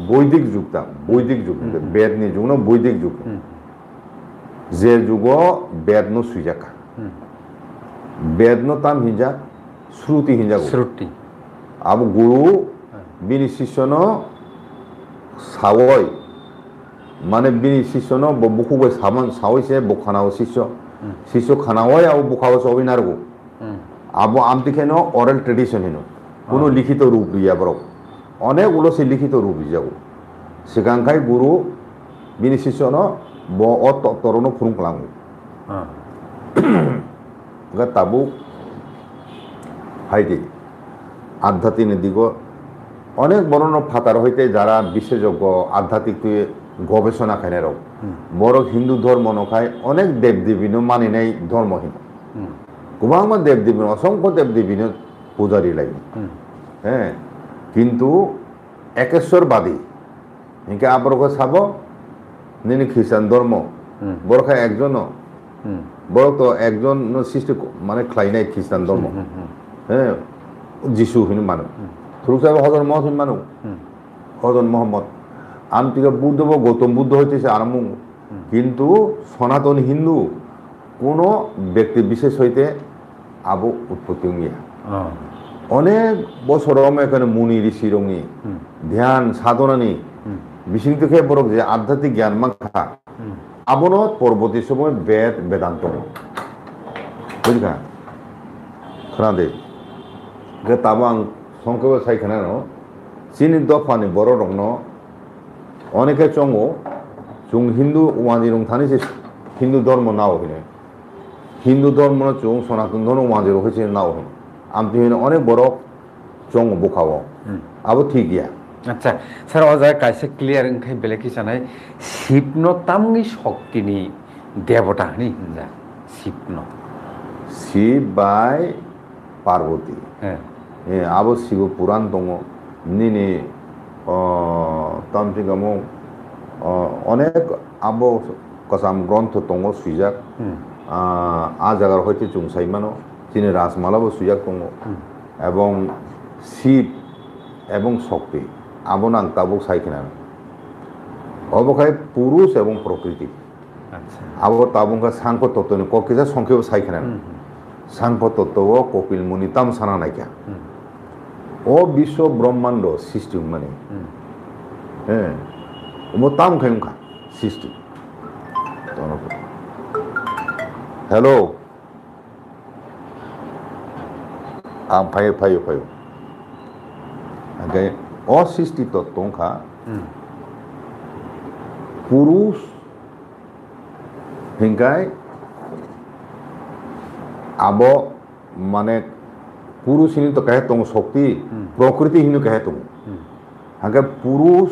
বৈদিক যুগতা বৈদিক যুগ বেদনি যুগ না বৈদিক যুগ যে যুগ বেদন সুইজাকা বেদন তাম হিজা শ্রুতি হিজা শ্রুতি আবু গুরু বিনি শিষ্যন সাওয় মানে বিনি শিষ্যন বুকুবে সামান সাওয়সে বুখানাও শিষ্য শিষ্য খানাওয় আবু বুখাও সবিনারগো আবু আমতি কেন অরাল ট্রেডিশন হেন কোনো লিখিত রূপ ইয়া বরক অনেকগুলো সে লিখিত রূপ যাব সেখানকাই গুরু বিনি শিষ্যন ব অতরণ ফুরুং খালামো তাবু হাইদি আধ্যাত্মিক দিগ অনেক বর্ণ ফাতার হইতে যারা বিশেষজ্ঞ আধ্যাত্মিক গবেষণা খাইনে রক বড় হিন্দু ধর্ম নখায় অনেক দেবদেবীন মানি নাই ধর্মহীন গোবাংমা দেবদেবী অসংখ্য দেবদেবীন পূজারি লাগে হ্যাঁ কিন্তু একেশ্বরবাদী ইনকে আবরক সাব নিনি খ্রিস্টান ধর্ম বড়খায় একজন বড় তো একজন সৃষ্টি মানে খাইনাই খ্রিস্টান ধর্ম হ্যাঁ যিশু হিন মানু থুরুক সাহেব হজর মহম্মদ হিন মানু হজর মোহাম্মদ আমটিকে বুদ্ধ বা গৌতম বুদ্ধ হইতেছে আরম্ভ কিন্তু সনাতন হিন্দু কোনো ব্যক্তি বিশেষ হইতে আবু উৎপত্তি ইয়া অনেক বছর এখানে মুনি ঋষি রঙি ধ্যান সাধনা নি বিশিষ্ট খেয়ে বরক যে আধ্যাত্মিক জ্ঞান মাখা আবনো পরবর্তী সময় বেদ বেদান্ত বুঝলি खोनादो गे ताबो आं संक्षेपे सायख'नायाव चिनि दफानि बर' दंनो अनेके चंगो जों हिंदू वानि रं थानि से हिंदू धर्म नाव हिने हिंदू धर्म जों सनातन धर्म वानि रं हिसे नाव हिने आमति हिने अनेक बर' चंगो बोखाव आबो ठीक गया আচ্ছা স্যার অজায় কাইসে ক্লিয়ার ओंखाय बेलेग हिसानै शिवनो तामनि शक्तिनि देवता हनि हिनजा शिवनो शिव बाय पार्वती आबो शिव पुराण दङ निनि तामथिगामो अनेक आबो कसाम ग्रन्थ दङ सुइजाक आ जागार हयতো जों साइमानो दिनै राजमालाबो सुइजाक दङ এবং शिव এবং शक्ति आबो नां ताबो सायख'नानै अबखाय पुरुष এবং प्रकृति आबो ताबुंगा सांख्य तत्वनि ककिजा संख्याव सायख'नानै सांख्य तत्व कपिल मुनि ताम साना नायका ओ विश्व ब्रह्मांड सृष्टि माने मो ताम खायुंखा सृष्टि हेलो आं फायो फायो फायो ओमफ्राय असृष्टि तत्वखा पुरुष हिंगाय आबो माने पुरुष हिनी तो कहे तुम शक्ति प्रकृति हिनी कहे तुम हांगे पुरुष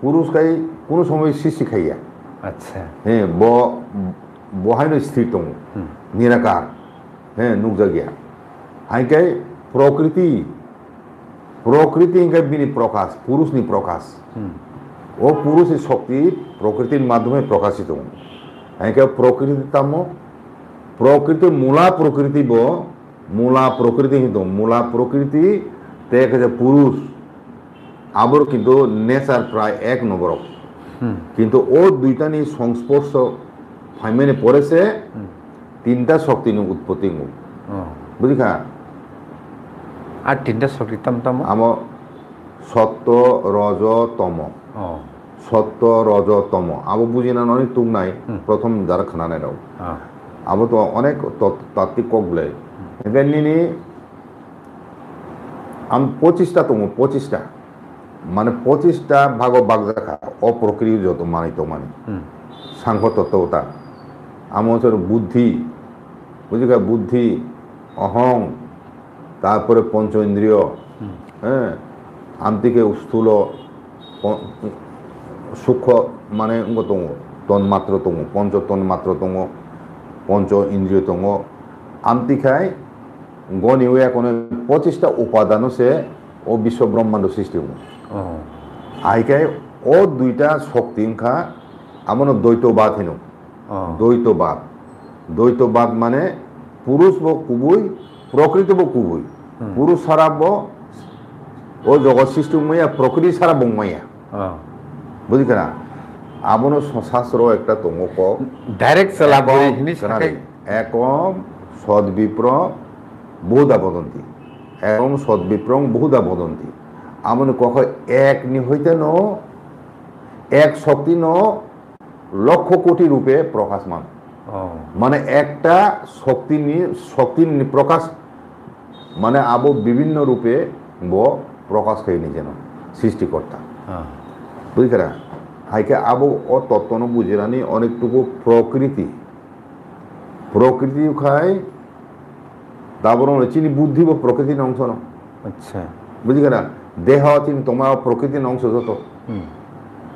पुरुष का कोनो समय सृष्टि खाइया अच्छा बो बहायनो स्थिर तुम निराकार नुकजागिया हांगे प्रकृति प्रकृति हिंगे बिनि प्रकाश पुरुष नि प्रकाश ओ पुरुष शक्ति प्रकृतिर माध्यमे प्रकाशित हो हांगे प्रकृति तामो प्रकृति मूला प्रकृति बो मूला प्रकृति ही तो मूला प्रकृति ते के पुरुष आबर किंतु नेचार प्राय एक नंबर किंतु ओ दुईटानी संस्पर्श फाइमेने पड़े से तीनटा शक्ति नि उत्पत्ति हो बुझिखा आ तीनटा शक्ति तम तम आम सत्य रज तम सत्य रज तम आबो बुझिना ननि तुम नाय प्रथम जारा खानानाय राव आबो तो अनेक तात्विक कगले एगेनिनि आम 25टा दङ 25टा माने 25टा भाग बागजाखा अप्रकृति जत माने तो माने सांख्य तत्वता आमोसर बुद्धि बुझिका बुद्धि अहं तारपरे पंच इंद्रिय आमतिके स्थूल सूक्ष्म माने दङ तन्मात्र दङ पंच तन्मात्र दङ पंच इंद्रिय दङ आमतिखाय गनिया कोनो 25टा उपादान से ओ विश्व ब्रह्मांड सृष्टि हो आइकाय ओ दुईटा शक्ति खा आमनो द्वैतवाद हेनो द्वैतवाद माने पुरुष बो कुबुई प्रकृति बो कुबुई पुरुष सारा बो ओ जगत सृष्टि मैया प्रकृति सारा बंगमाया बुझिकना आबनो शास्त्र एकटा दङ को डायरेक्ट चलाबोरि हिनि एकम सद्विप्र बहुधा वदन्ति एवं सद्विप्रं बहुधा वदन्ति आमने कख एक नि हইতে न एक शक्ति न लक्ष कोटी रूपे प्रकाशमान माने एकटा शक्ति नि प्रकाश माने आबो विभिन्न रूपे बो प्रकाश खाइनि जेन सृष्टिकर्ता बुझिकरा हाइके आबो ओ तत्व न बुझिरानि अनेकटुकु प्रकृति खाय दाबरन चिनि बुद्धि व प्रकृति अंश न अच्छा बुझिकरा देह चिन तोमा प्रकृति अंश जतो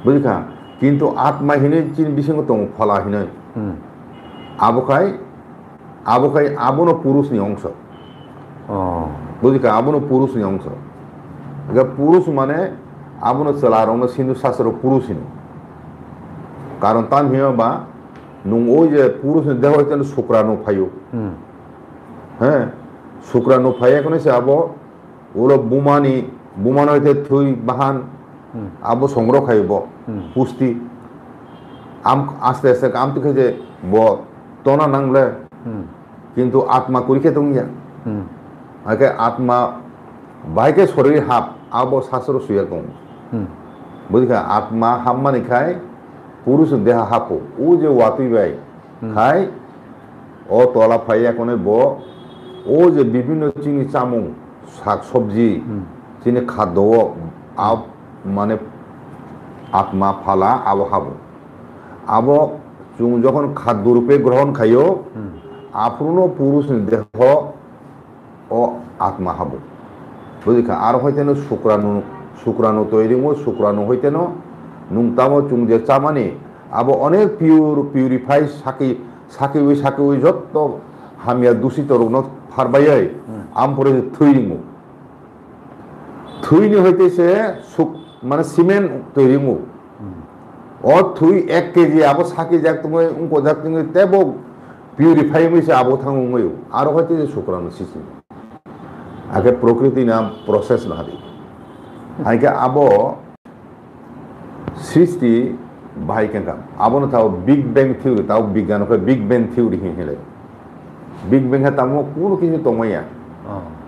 बुझिका किंतु आत्मा हिने चिन बिसंग तोम फला हिने आबखाय आबनो पुरुष नि अंश बुझिका आबनो पुरुष नि अंश गा पुरुष माने आबनो चलारन सिंधु शास्त्र पुरुष हिनो कारण तान हियबा नुं ओ जे पुरुष देह हइते शुक्राणु फायो शुक्राणु फाया कोने से आबो ओलो बुमानो हइते थुई बाहान आबो संग्रह खाइबो पुष्टि आम आस्ते आस्ते काम तो जे बो तोना नांगले किंतु आत्मा कुरिके दंगिया आके आत्मा बाइके शरीर हाब आबो शास्त्र सुया दं बुझिका आत्मा हाब माने खाय পুরুষ দেহা হাপো ও যে ওয়াতুই বাই খাই ও তলা ফাইয়া কোনে ব ও যে বিভিন্ন চিনি চামুং শাক সবজি চিনি খাদ্য আব মানে আত্মা ফালা আবো হাবো আবো চুং যখন খাদ্য রূপে গ্রহণ খাইও আপনো পুরুষ দেহ ও আত্মা হাবো বুঝিখা আর হইতেন শুক্রাণু তৈরি শুক্রাণু হইতেন নুংতামো চুং যে চামানি আবো অনেক পিউরিফাই সাকি যত হামিয়া দূষিত রোগ ফারবাই আমপরে থুইরিমু থুইনি হইতেছে মানে সিমেন্ট তৈরিমু ও থুই 1 কেজি আবো সাকি যাক তুমি উঙ্কো যাক তুমি তেবো পিউরিফাই হইছে আবো থাঙ্গুময়ু আর হইতেছে শুক্রাণু সিসি আগে প্রকৃতি নাম প্রসেস না দি আগে আবো সৃষ্টি ভাই কেন আবনো তাও বিগ ব্যাং থিওরি তাও বিজ্ঞান বিগ ব্যাং থিওরি হিলে বিগ ব্যাং তামো কোনো কিছু তমাইয়া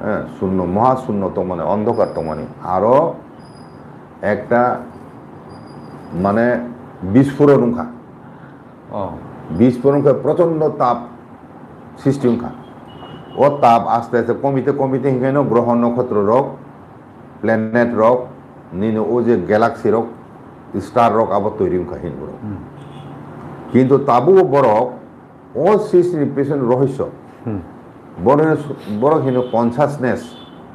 হ্যাঁ শূন্য মহাশূন্য তো মানে অন্ধকার তো মানে আরো একটা মানে বিস্ফোরণ উঙ্খা বিস্ফোরণ প্রচন্ড তাপ সৃষ্টি উঙ্খা ও তাপ আস্তে আস্তে কমিতে হিংখাইন গ্রহ নক্ষত্র রক প্ল্যানেট রক নিনে ও যে গ্যালাক্সি রক স্টার রক আবার তৈরি উঙ্খা হিনগুলো কিন্তু তাবু বরক ও সৃষ্টির পেছনে রহস্য বড় হিন কনসাসনেস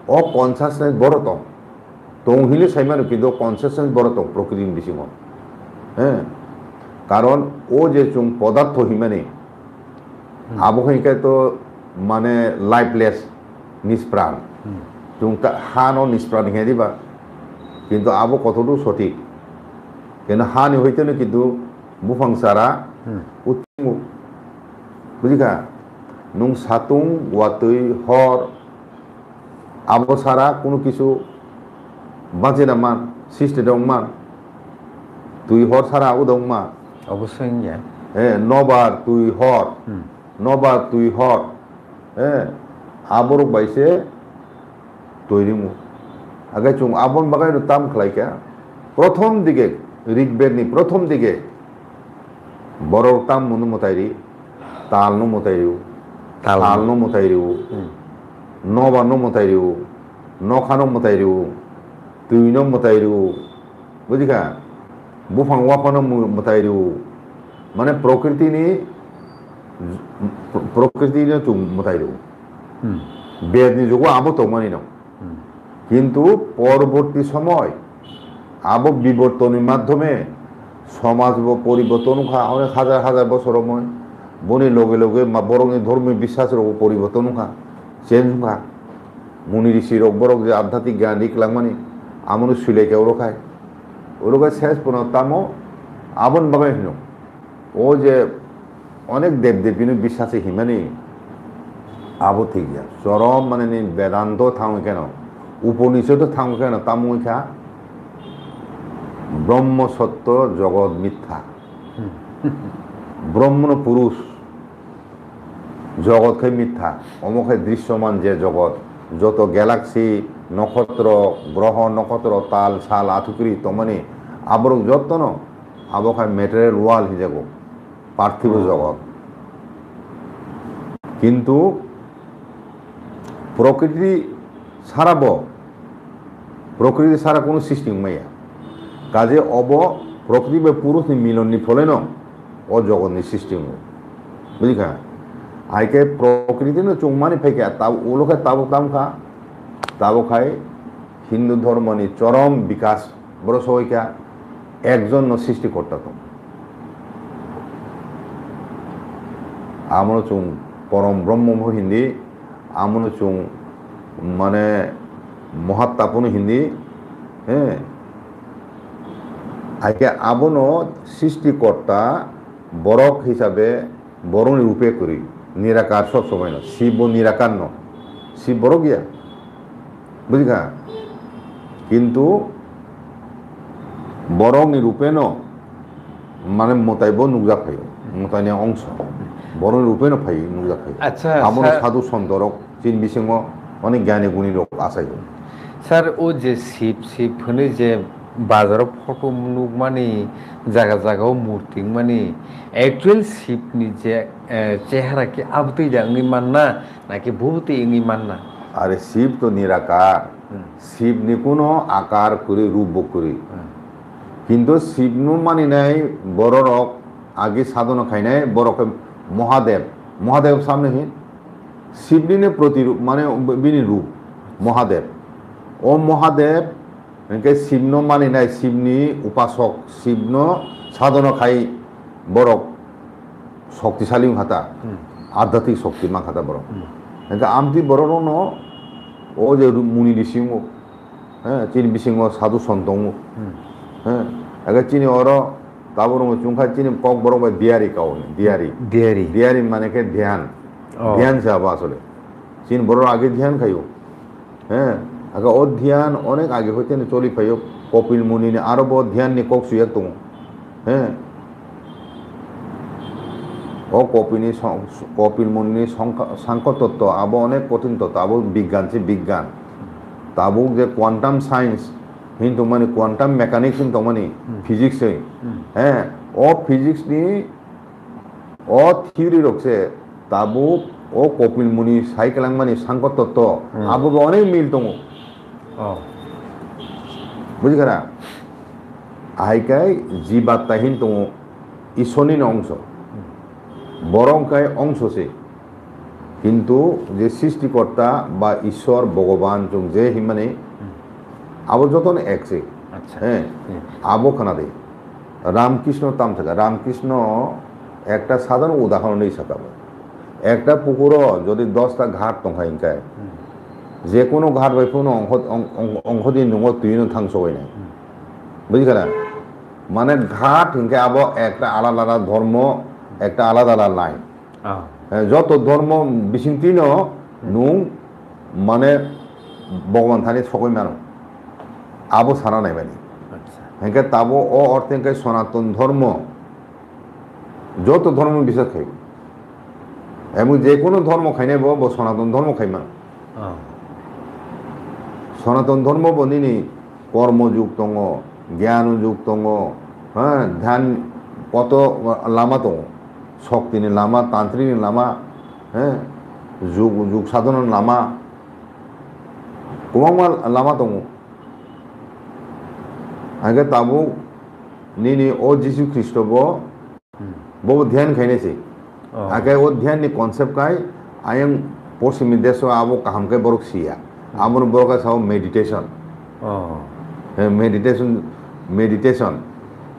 ও কনসাসনেস বড় তং হিলে সাইমানো কিন্তু কনসাসনেস বড় প্রকৃতির বেশি হ্যাঁ কারণ ও যে চুং পদার্থ হিমানে আবহাওয়াকে তো মানে লাইফলেস নিষ্প্রাণ চুং হান ও নিষ্প্রাণ হিঁয়ে দিবা কিন্তু আবো কতটুকু সঠিক কিন্তু হানি হইতে না কিন্তু বুফাং সারা উত্তিমু বুঝিকা নুং সাতুং ওয়াতুই হর আবো সারা কোনো কিছু বাঁচে না মান সৃষ্টি দং মান তুই হর সারা ও দং মা অবশ্যই হ্যাঁ নবার তুই হর হ্যাঁ আবর বাইসে তৈরি মু আগে চুং আবন বাগাই তাম খালাইকা প্রথম দিকে ঋগ্বেদনি প্রথম দিকে বড় তাম মনু মতাইরি তালনো মতাইরিউ তালনো মতাইরিউ নবানো মতাইরিউ নখানো মতাইরিউ তুইনো মতাইরিউ বুঝিকা বুফাং ওয়াপানো মতাইরিউ মানে প্রকৃতি চুং মতাইরিউ বেদনি যুগও আবো তো মানি না কিন্তু পরবর্তী সময় আবো বিবর্তনের মাধ্যমে সমাজ পরিবর্তন অনেক হাজার হাজার বছর বনি লগে লগে বরং ধর্মীয় বিশ্বাসের পরিবর্তন চেঞ্জ মুনি ঋষির বরং যে আধ্যাত্মিক জ্ঞান দিকলাম মানে আমন শুলে কেউ রোখায় ওরকম শেষ পুনঃতামো আবন বাগাই হিন ও যে অনেক দেবদেবী বিশ্বাসে হিমানি আবো ঠিক যা চরম মানে বেদান্ত থামে কেন উপনিষদ থামে কেন তামুখা ব্রহ্ম সত্য জগৎ মিথ্যা ব্রহ্ম পুরুষ জগৎ খাই মিথ্যা অমুখায় দৃশ্যমান যে জগৎ যত গ্যালাক্সি নক্ষত্র গ্রহ নক্ষত্র তাল ছাল আথুকরি তমানে আবরক যত্ন আবখায় ম্যাটেরিয়াল ওয়াল হিজাব পার্থিব জগৎ কিন্তু প্রকৃতি ছাড়া কোনো সৃষ্টি মাইয়া কাজে প্রকৃতি বা পুরুষ মিলননি ফলে ন ও জগৎ সৃষ্টি বুঝিখা আইকে প্রকৃতি চুংমানি ফেকে তা ওলোকে তাবো খায় হিন্দু ধর্ম চরম বিকাশ বড় সবাইকা একজন সৃষ্টিকর্তা তো আমনো চুং পরম ব্রহ্ম হিন্দি আমনো চুং মানে মহাত্মাপন হিন্দি হ্যাঁ আইকে আবনো সৃষ্টিকর্তা বরক হিসাবে বরণ রূপে করি নিরাকার সব সময় না শিব নিরাকার ন শিব বড় গিয়া বুঝিখা কিন্তু বরং রূপে ন মানে মোতাইব নুকজা ফাই মোতাইনি অংশ বরং রূপে ন ফাই নুকজা ফাই আচ্ছা আমনো সাধু সন্তরক চিন বিসিং অনেক জ্ঞানী গুণী লোক আসাই স্যার ও যে শিব হলে যে বাজারাव ফটো নুক মানে জায়গা জায়গাও মূর্তি মানে एक्चुअल शिवनि जे चेहरा की आबुतै जांगि मानना नाकि भूति इंगि मानना আরে শিব তো নিরাকার শিব নি কোনো আকার করে রূপ করে কিন্তু শিব নু মানি নাই বড় রক আগে সাধনা খাই নাই বড় মহাদেব মহাদেব সামনে হি শিবনি প্রতিরূপ মানে বিনি রূপ মহাদেব ও মহাদেব এনকে শিবন মানি নাই শিবনি উপাসক শিবন সাধনা খাই বড় শক্তিশালী খাতা আধ্যাত্মিক শক্তি মা খাতা বড় এনকে আমতি বড় ন ও যে মুনি ঋষি হ্যাঁ চিনি বিসিংহ সাধু সন্ত হ্যাঁ একে চিনি অর তারপর চুংখা চিনি কক বড় দিয়ারি কাউ দিয়ারি দিয়ারি দিয়ারি মানে কে ধ্যান ধ্যান সে আবার আসলে চীন বড় আগে ধ্যান খাইও হ্যাঁ আগে ও ধ্যান অনেক আগে হইতে চলি পাইও কপিল মুনি আরো বড় ধ্যান নি কক সুয়ে তো হ্যাঁ ও কপিল মুনি সাংখ্য তত্ত্ব আবো অনেক কঠিন তত্ত্ব আবো বিজ্ঞান সে বিজ্ঞান তাবো যে কোয়ান্টাম সায়েন্স কিন্তু মানে কোয়ান্টাম মেকানিক্স কিন্তু মানে ফিজিক্স হ্যাঁ ও ফিজিক্স নি ও থিওরি রকছে তাবো ও কপিল মুনি সাইকেলাং মানে সাংখ্য তত্ত্ব আবো অনেক মিল দङ বুঝি গেরা আইকাই জীবাত্মাহীন দङ ঈশ্বরনি অংশ বরংকায় অংশছে কিন্তু যে সৃষ্টিকর্তা বা ঈশ্বর ভগবান যোं যে হিমানে আবো যতন একছে হ্যাঁ আবো খানা দে রামকৃষ্ণ তাম থাকা রামকৃষ্ণ একটা সাধারণ উদাহরণ নেই সাকাবো একটা পুকুরও যদি 10টা ঘাট দंखायनखाय যে কোনো ঘাট বাই কোনো অংশ দিয়ে নঙ তুইনো থাংসই নাই বুঝি গেলা মানে ঘাট হিংকে আবো একটা আলাদা আলাদা ধর্ম একটা আলাদা আলাদা লাইন যত ধর্ম বিচিন্তিন নুং মানে ভগবান থানি সকই মানো আবো সারা নাই মানে হেঁকে তাবো ও অর্থে সনাতন ধর্ম যত ধর্ম বিশ্বাস খাই এবং যে কোনো ধর্ম খাই নাই বো সনাতন ধর্ম খাই মানো সনাতন ধর্ম বনিনি কর্মযুগ দङ জ্ঞান যুগ দङ হ্যাঁ ধ্যান কত লামা দङ শক্তিনি লামা তান্ত্রিক লামা হ্যাঁ যুগ যুগ সাধনার লামা গোबां লামা দङ আগে তাবো নিনি ও যিশু খ্রিস্ট বো ধ্যান খাইনেছে আগে ও ধ্যান নি কনসেপ্ট কাই আয়ং পশ্চিमी देश आबो कामके बरक सिया आबो बरका साव मेडिटेशन मेडिटेशन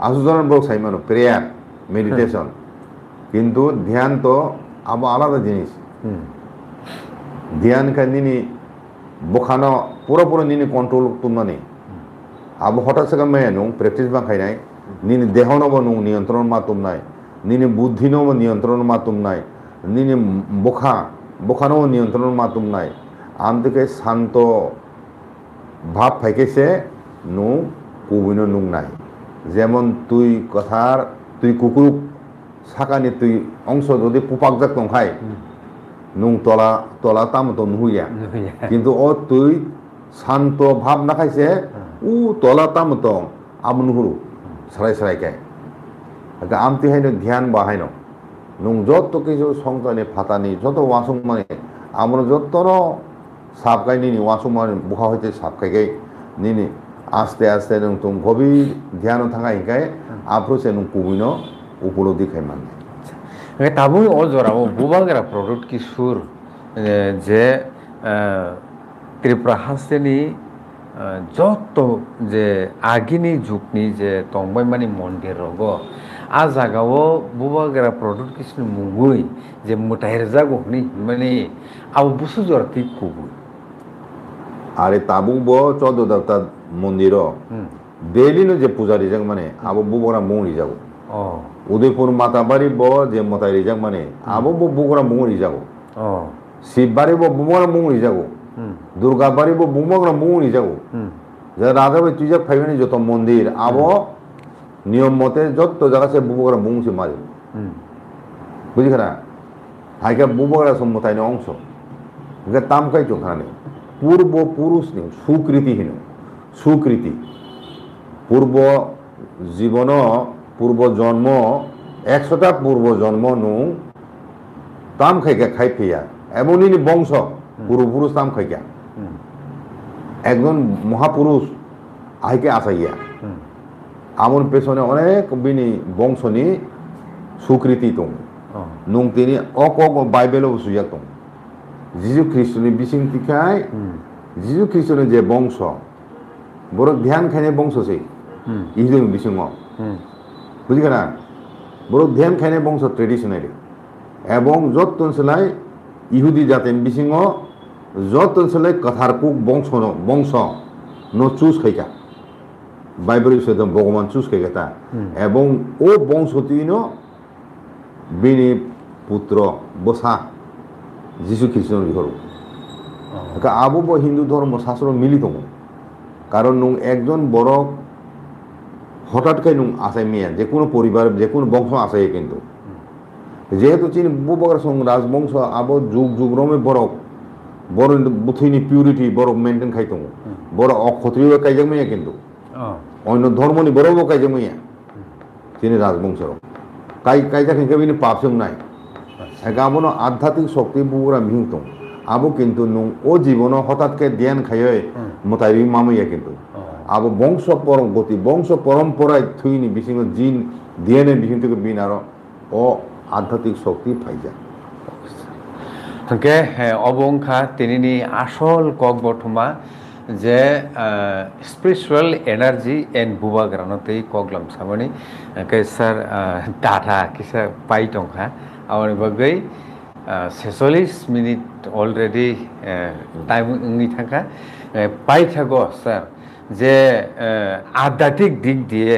आसुजन बरक साइ मानो प्रेयार मेडिटेशन किंतु ध्यान तो आबो आलादा जिनिस ध्यान का निनी बखानो पूरा निनी कंट्रोल तुमनानि आबो हठात से मैं नु प्रैक्टिस बा खाइनाय निनी देहनो बो नु नियंत्रण मा तुमनाय निनी बुद्धिनो बो नियंत्रण मा तुमनाय निनी বখানো নিয়ন্ত্রণ মাতুম নাই আমদিকে শান্ত ভাব ফাইকেছে নু কুবিনো নুং নাই যেমন তুই কথার তুই কুকুর সাকানি তুই অংশ যদি পুপাক যাক দंखाय নুং তলা তলা তাম তো নুইয়া কিন্তু ও তুই শান্ত ভাব না খাইছে উ তলা তাম তো আম নুহুরু সরাই সরাই কে আমতি হাইনো ধ্যান বাহাইনো নুং যত কিছু সংসারে ফাতানি যত ওয়াসুং মানে আমরা যতন সাপকাই নিনি ওয়াসুং মানে বুখা হইতে সাপকাইকে নিনি আস্তে আস্তে নং তুম গভীর ধ্যান থাকা হিকাই আফ্রোসে নং কুবিনো উপলব্ধি খাই মানে তাবুই ও জরাও বুবাগরা প্রডাক্ট কি সুর যে ত্রিপুরা হাসতেনি যত যে আগিনি যুগনি যে তংবাই মানে মন্দির রগ आ जागाव बुबागरा प्रडक्ट किसनु मुगुई जे मुटाइर जागोनि माने आव बुसु जरति कुबु आरे ताबु बो 14 देवता मंदिर डेली नो जे पुजारी जंग माने आबो बुबरा मुंगि जागो उदयपुर माताबारी बो जे मताइरि जंग माने आबो बो बुबरा मुंगि जागो शिवबारी बो बुबरा मुंगि जागो दुर्गाबारी बो बुबरा मुंगि जागो जे राजा बे तुजा फाइबेनि जत मंदिर आबो নিয়ম মতে যত জায়গা সে বুবগরা মুংসে মারে বুঝি খানা হাইকা বুবগরা সম্মতাইন অংশ গা তামকাই চোখানে পূর্ব পুরুষ নি সুকৃতিহীন সুকৃতি পূর্ব জীবন পূর্ব জন্ম 100টা পূর্ব জন্ম নুং তাম খাইকা খাইফিয়া এবং ইনি বংশ পূর্বপুরুষ তাম খাইকা একজন মহাপুরুষ আইকে আসাইয়া আমন পেছনে অনেক বিনি বংশনি স্বীকৃতি দं নুং তিনি অক বাইবেলও সুইয়া দं যিশু খ্রিস্টনি বিসিং তিखाय যিশু খ্রিস্টনি যে বংশ বড় ধ্যান খাইনে বংশসে ইজন বিসিং বুঝিগা না বড় ধ্যান খাইনে বংশ ট্রেডিশনালি এবং যত তনসলাই ইহুদি জাতেন বিসিং যত তনসলাই কথারকুক বংশ ন চুজ খাইকা বাইবেলের সাথে ভগবান চুজ খাইকা তা এবং ও বংশতিন বিনি পুত্র বসা যিশু খ্রিস্টনি ঘর আবু হিন্দু ধর্ম শাস্ত্র মিলিত কারণ নুং একজন বড় হঠাৎকাই নুং আসাই মেয়া যে কোনো পরিবার যে কোনো বংশ আসাই কিন্তু যেহেতু চীন বুবগর সং রাজবংশ আবো যুগ যুগ রমে বড় বড় বুথিনি পিউরিটি বড় মেনটেন খাইতো বড় অক্ষত্রিয় কাইজাং মেয়া কিন্তু অন্য ধর্মনি বড় কাইজাং মেয়া চীন রাজবংশ কাইজা খেকে বিনি পাপসং নাই একাবনো আধ্যাত্মিক শক্তি বুরা মিহিত আবো কিন্তু নুং ও জীবন হঠাৎকে ধ্যান খাইয়ে মতাই মামাইয়া কিন্তু আবো বংশ পরম্পতি বংশ পরম্পরায় থুইনি বিসিং জিন ধ্যানে বিহিন থেকে বিন আর ও আধ্যাত্মিক শক্তি পাইজা ওকে অবংখা তিনি আসল কক বর্তমা যে স্পিরিচুয়াল এনার্জি এন্ড বুবা গ্রানতেই কগলাম সামনি কে স্যার ডাটা কিসা পাই টংখা আমার বাগৈ 46 মিনিট অলরেডি টাইম নি থাকা পাই থাকো স্যার যে আধ্যাত্মিক দিক দিয়ে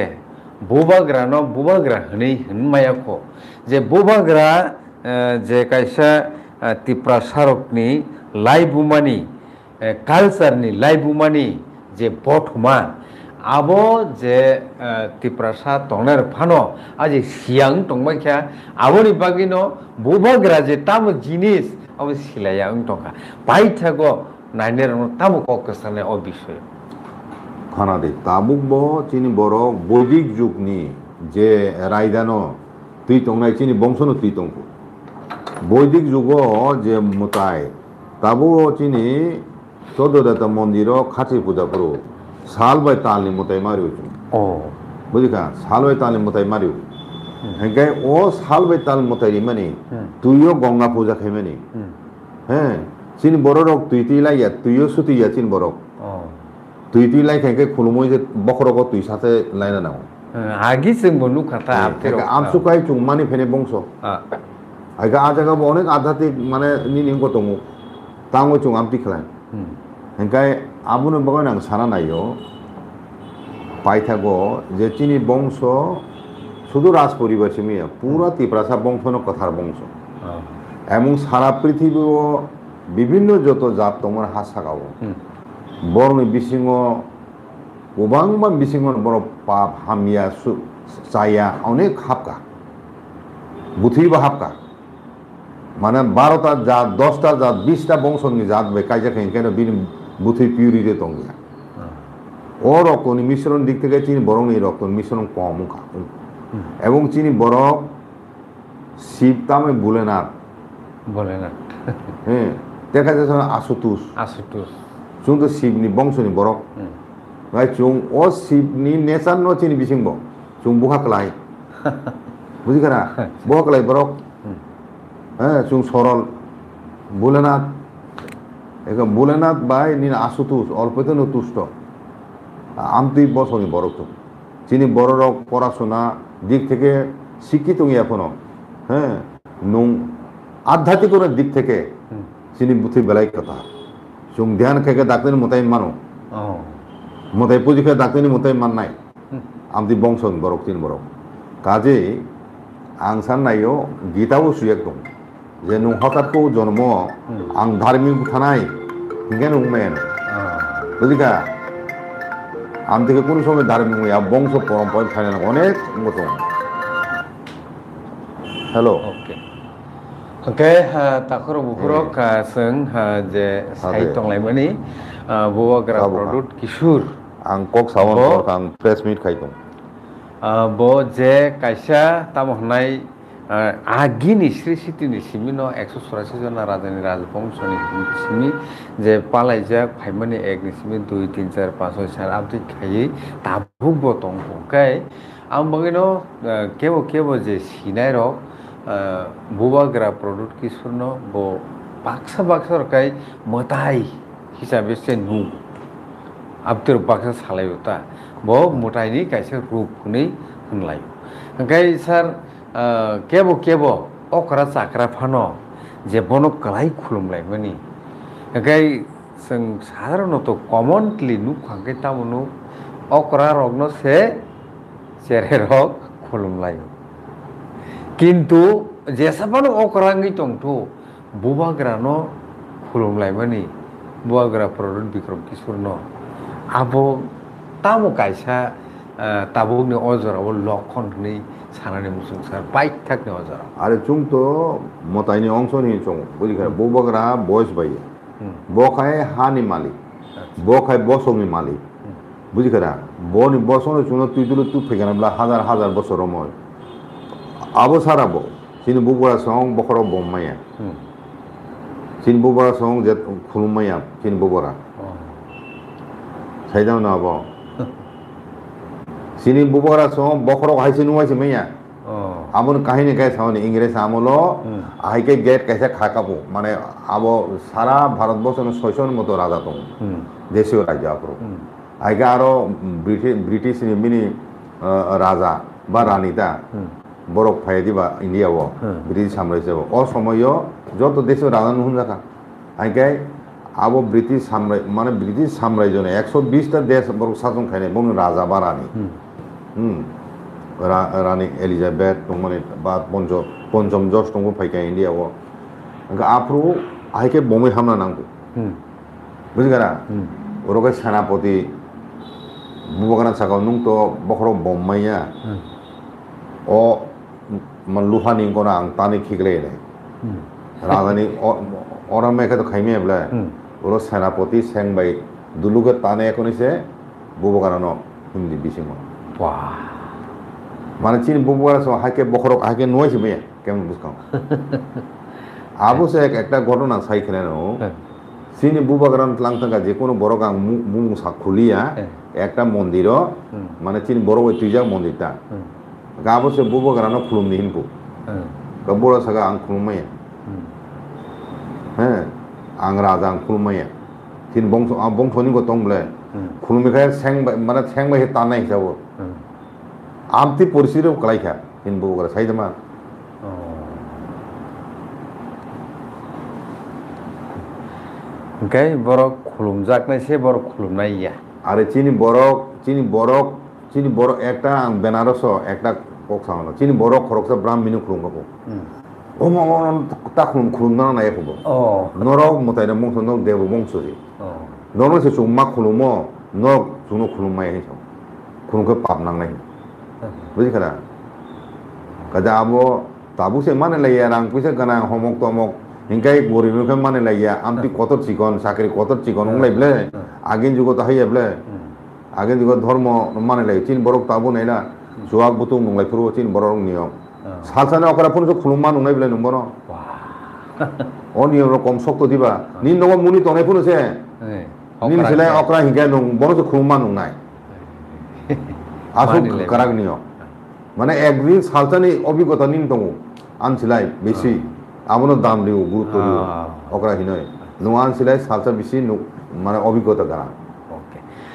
বুবাগ্রা হনেই হনমায়াখো যে বুবাগ্রা যে কাইসা তিপ্রাসারকনি লাইবুমানি কালচারनि लाइबुमानि जे बथमा आबो जे तिप्रासा तंनार फानो आज सियां तंबाख्या आबोनि बागिनो बुबाग्रा जे ताम जिनिस आबो सिलाया तंखा पाइथागो नाइनेर तामो ककसाने अ विषय खाना दे ताबुक बो चिनि बरो बौद्धिक जुगनि जे रायदानो तुई तंनाय चिनि बंशनो तुई तंखो बौद्धिक जुगो जे मुताय ताबो चिनि চোদ্দটা মন্দিরও খাঁচি পূজা করো সাল বাই তালনি মতাই মারিও বুঝিকা সাল বাই তালনি মতাই মারিও হ্যাঁ ও সাল বাই তাল মতাই মানে তুইও গঙ্গা পূজা খাই মানে হ্যাঁ চিন বড় রক তুই লাইয়া তুইও সুতিয়া চিন বড় তুই লাই খাইকে খুলুমই যে বকরক তুই সাথে লাইনা নাও আগি जों বনু খাতা আমসুকাই চুংমানি ফেনে বংশ আইগা আজাগা অনেক আধ্যাত্মিক মানে নিনিম কত মু তাঙ্গ চুং আমতি খেলায় হ্যাঁ আবুনো বাগান আং সানা নাইও পাইথাগো যে চিনি বংশ শুধু রাজ পরিবার সিমিয়া পুরা তিপ্রাসা বংশনো কথার বংশ এবং সারা পৃথিবী বিভিন্ন যত জাত তোমার হাত সাকাবো বরনি বিসিং গোবাংবা বিসিং বড় পাপ হামিয়া চাইয়া অনেক হাপকা বুথিবা হাপকা মানে 12টা জাত 10টা জাত 20টা বংশনি জাত বে কাইজা খাই কেন বিন বুথি পিউরিতে তঙ্গিয়া ও রক্তনি মিশ্রণ দিক থেকে চিনি বরং এই রক্ত মিশ্রণ কম এবং চিনি বরং শিব তামে ভোলেনাথ হ্যাঁ দেখা যাচ্ছে আশুতোষ চুং তো শিবনি বংশনি বরক ভাই চুং ও শিবনি নেচার ন চিনি বিসিংব চুং বুহাকলাই বুঝিখানা বুহাকলাই বরক হ্যাঁ চুং সরল ভোলেনাথ এখন ভোলেনাথ বাই নিন আশুতোষ অল্পতে তুষ্ট আমতি বসনি বড় তো চিনি বড় রক পড়াশোনা দিক থেকে শিক্ষিত এখনো হ্যাঁ নুং আধ্যাত্মিকতার দিক থেকে চিনি বুথি বেলাই কথা চুং ধ্যান খেকে ডাক্তারি মতাই মানো মতাই পুঁজি খেয়ে ডাক্তারি মতাই মান নাই আমতি বংশ বরক চিনি বরক কাজে আং सान नायो गीताबो सुयाक दं जे नुं हठाৎকো জন্ম आं धार्मिक थानाय हिंगे नुंमेन बुझिका आम থেকে কোন সময় ধার্মিক হইয়া বংশ পরম্পরা থানে অনেক মতো হ্যালো ओके ताखर बुफुरक जों जे साहित्य लाइमानि बुवाग्रा प्रदुत किशोर Ang kok sawan Bo. kor kang press meet kaitung. Bo je kaisa tamo hanai agini Sri Siti ni simi no 184 jona rajani rajbongso ni simi je palaijak phaimani ek ni simi 2 3 4 5 6 7 abti khai tabuk bo tongbo kai ang bagino kebo je sinai rok bubagra product kisurno bo baksa kai motai hisabe se nu abtir baksa salayuta bo motai ni kaisa rup ni hunlayo kai sar kebo okra chakra phano je bono kalai khulumlai mani kai जों साधारणत commonly नुखांखे तामनु okra rokno se chere rok khulumlayo কিন্তু जेसाबानो okra ngi tongto bubagrano khulumlai mani bubagra product bikrom kisurno abo tamo kaisa tabukni ojorabo lokhon ni sanani musungsar bike thakni ojora Are chung to motai ni ongso ni chung. Budi kara bobagra boys bayi. Bokai hani mali. Bokai bosong ni mali. Budi kara bo ni bosong ni chung tu tu pegana bla hazar bosoro moy. Abo sarabo. Sini bubura song bokoro bommaya. Sini bubura song jet khulumaya. Sini bubura. Saidam na abo. Sini bubura song bokoro haisi nuai semeya. Amun kahini kayak sama ni Inggris amulo, ahike gate kayak khakapu, mana abo sara Bharat bosan sosion motor raja tu, desio raja pro. Ahike aro British ni mini raja, baranita, borok payadi ba India wo, British samraj wo. Or somoyo, jo to desio raja nuhun jaka. Ahike abo British samraj, mana British samraj jo ne, 120 ta des borok sasong kene, bom raja barani. Rani Elizabeth tungmani bat ponjom George tunggu pakai India wo. Angka apru ahike bombe hamna nangku. Buzi kara. Orokai senapati bubakana sakau nung to bokro bommaya. O maluha ningkona ang tani kikle ne. Radani orang mereka tu khaime bela. Oro senapati sengbai dulu ke tane ekoni se bubakana no hindi bisimo. Wah. Mana cini bubura so hake bokorok hake nuai sih ya, kemen buskam. Abu se ekta ঘটনা sai kene no. Sini bubagaran telang tengah jekono borokang mung sakulia, ekta mondiro, mana cini borok itu jang mondita. Abu se bubagaran no khulum nihin pu. Kabura saga ang khulumaya. Ang raja ang khulumaya. Cini bongso ni ko tongle. Khulumikaya seng mana seng bahe tanah hisabo. Amti porsiru kalai kha in bubagara sai dama Kai borok khulumjak nai se borok khulumnai ya are chini borok ekta ang Benaroso ekta kok samano chini borok khoroksa brahminu khulum ko omo ta khulum na na eko norok motai na mongso no devo mongso ri norok se chungma khulumo no chuno khulumai he khulum ko pap nang nai Buzi kara, kada abo tabu se mana lagi orang puisa kana homok tomok, hingkai gori nuke mana lagi amti kotor cikon, sakri kotor cikon unglai ble, agin juga tahu ya ble, agin juga dharma mana lagi, cin borok tabu naila, suak butuh unglai puru cin borok niyo, salsana okara pun so khuluman unglai ble numbono, oh niyo rokom sok to tiba, nin nogo muni tonai pun se, nin selai okara hingkai nung bono so khuluman unglai. Asuk karak niyo. Mana ekdin saltani obigota nin tongu an silai besi amono dam diu guruto diu okra hinoi nuan silai salsa besi nu mana obigota kara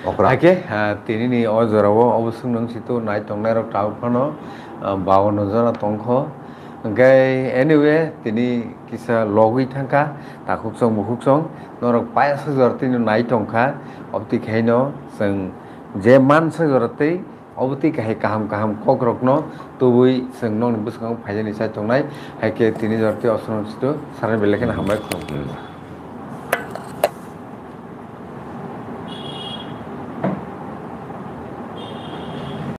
okra ake tini ni ojorabo obusung nang situ nai tongnai rok tau phano 52 jona tongkho gai anyway tini kisa logui thangka takuksong mukuksong norok paia sajor tini nai tongkha opti khaino seng je man sajorati obti kahai kaham kokrokno tubui sengnong buskang phajani sai tongnai haike tini jorti osron situ sarai beleken hambai khum